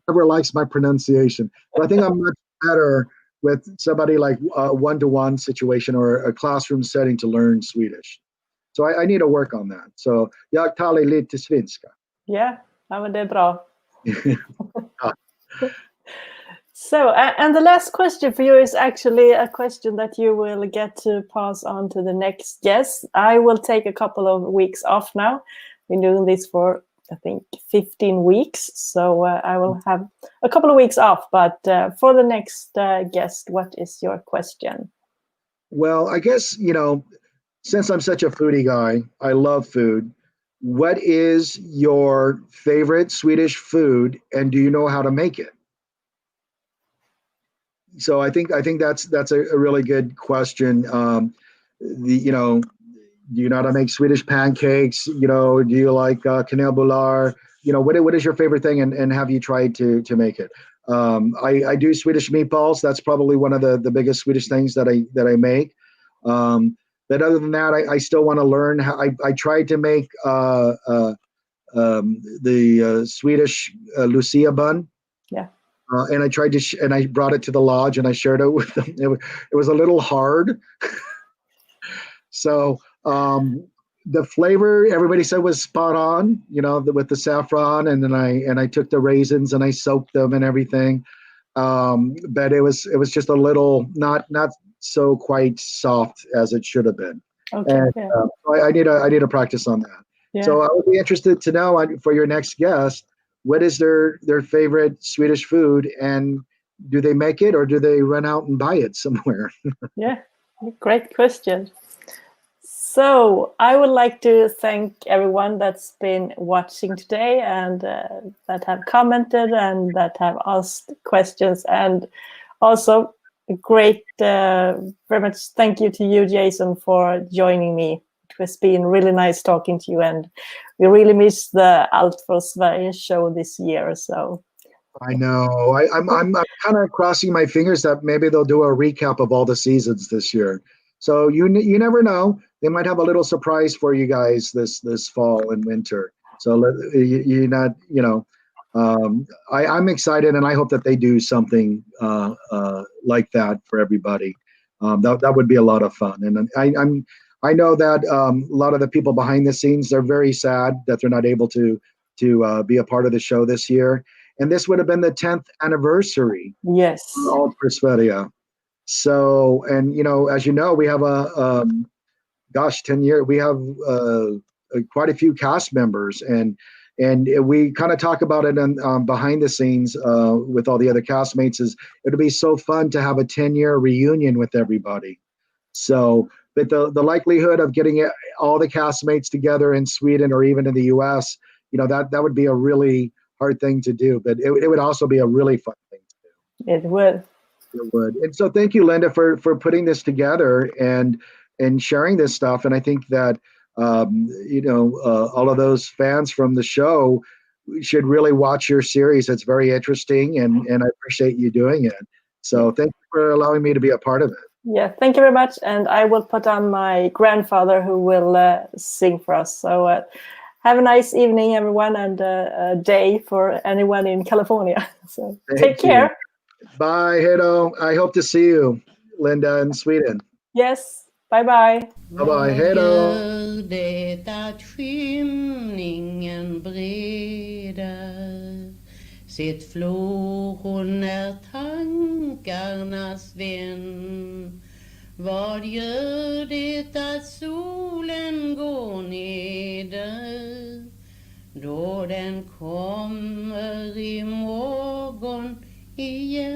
Never likes my pronunciation. So I think I'm much better with somebody like a one-to-one situation or a classroom setting to learn Swedish. So I need to work on that. So jag talar lite svenska. Yeah, men det är bra. So, and the last question for you is actually a question that you will get to pass on to the next guest. I will take a couple of weeks off now. Been doing this for, I think, 15 weeks. So I will have a couple of weeks off. But for the next guest, what is your question? Well, I guess, you know, since I'm such a foodie guy, I love food. What is your favorite Swedish food, and do you know how to make it? So I think that's a really good question. You know, do you know how to make Swedish pancakes? You know, do you like kanelbullar? You know, what is your favorite thing, and have you tried to make it? I do Swedish meatballs. That's probably one of the biggest Swedish things that I make. But other than that, I still want to learn how. I tried to make the Swedish Lucia bun. Yeah. And I tried to, and I brought it to the lodge, and I shared it with them. It was a little hard. So the flavor, everybody said, was spot on. You know, with the saffron, and then I took the raisins and I soaked them and everything. But it was just a little not so quite soft as it should have been. Okay. And, Yeah. I need to practice on that. Yeah. So I would be interested to know for your next guest, what is their favorite Swedish food, and do they make it or do they run out and buy it somewhere? Yeah, great question. So I would like to thank everyone that's been watching today and that have commented and that have asked questions, and also a great, very much thank you to you, Jason, for joining me. It has been really nice talking to you, and we really missed the Allt for Sverige show this year. So I know. I'm kind of crossing my fingers that maybe they'll do a recap of all the seasons this year. So you never know. They might have a little surprise for you guys this fall and winter. So you're not, I'm excited, and I hope that they do something like that for everybody. That would be a lot of fun. And I know that a lot of the people behind the scenes, they're very sad that they're not able to be a part of the show this year. And this would have been the 10th anniversary yes, for Allt for Sverige. So, and as you know, we have 10 years. We have quite a few cast members, and we kind of talk about it behind the scenes with all the other castmates. Is it'll be so fun to have a 10-year reunion with everybody. So, but the likelihood of getting all the castmates together in Sweden or even in the U.S., that would be a really hard thing to do, but it would also be a really fun thing to do. it would. It would. And so thank you, Linda, for putting this together and sharing this stuff. And I think that all of those fans from the show should really watch your series. It's very interesting, and I appreciate you doing it. So thank you for allowing me to be a part of it. Yeah, thank you very much. And I will put on my grandfather who will sing for us. So have a nice evening, everyone, and a day for anyone in California. So take care. Bye, Hedo. I hope to see you, Linda, in Sweden. Yes, bye-bye. Bye-bye, Hedo. Gör det att skymningen bredar sitt flor, hon är tankarnas vän? Vad gör det att solen går neder då den kommer i morgon igen?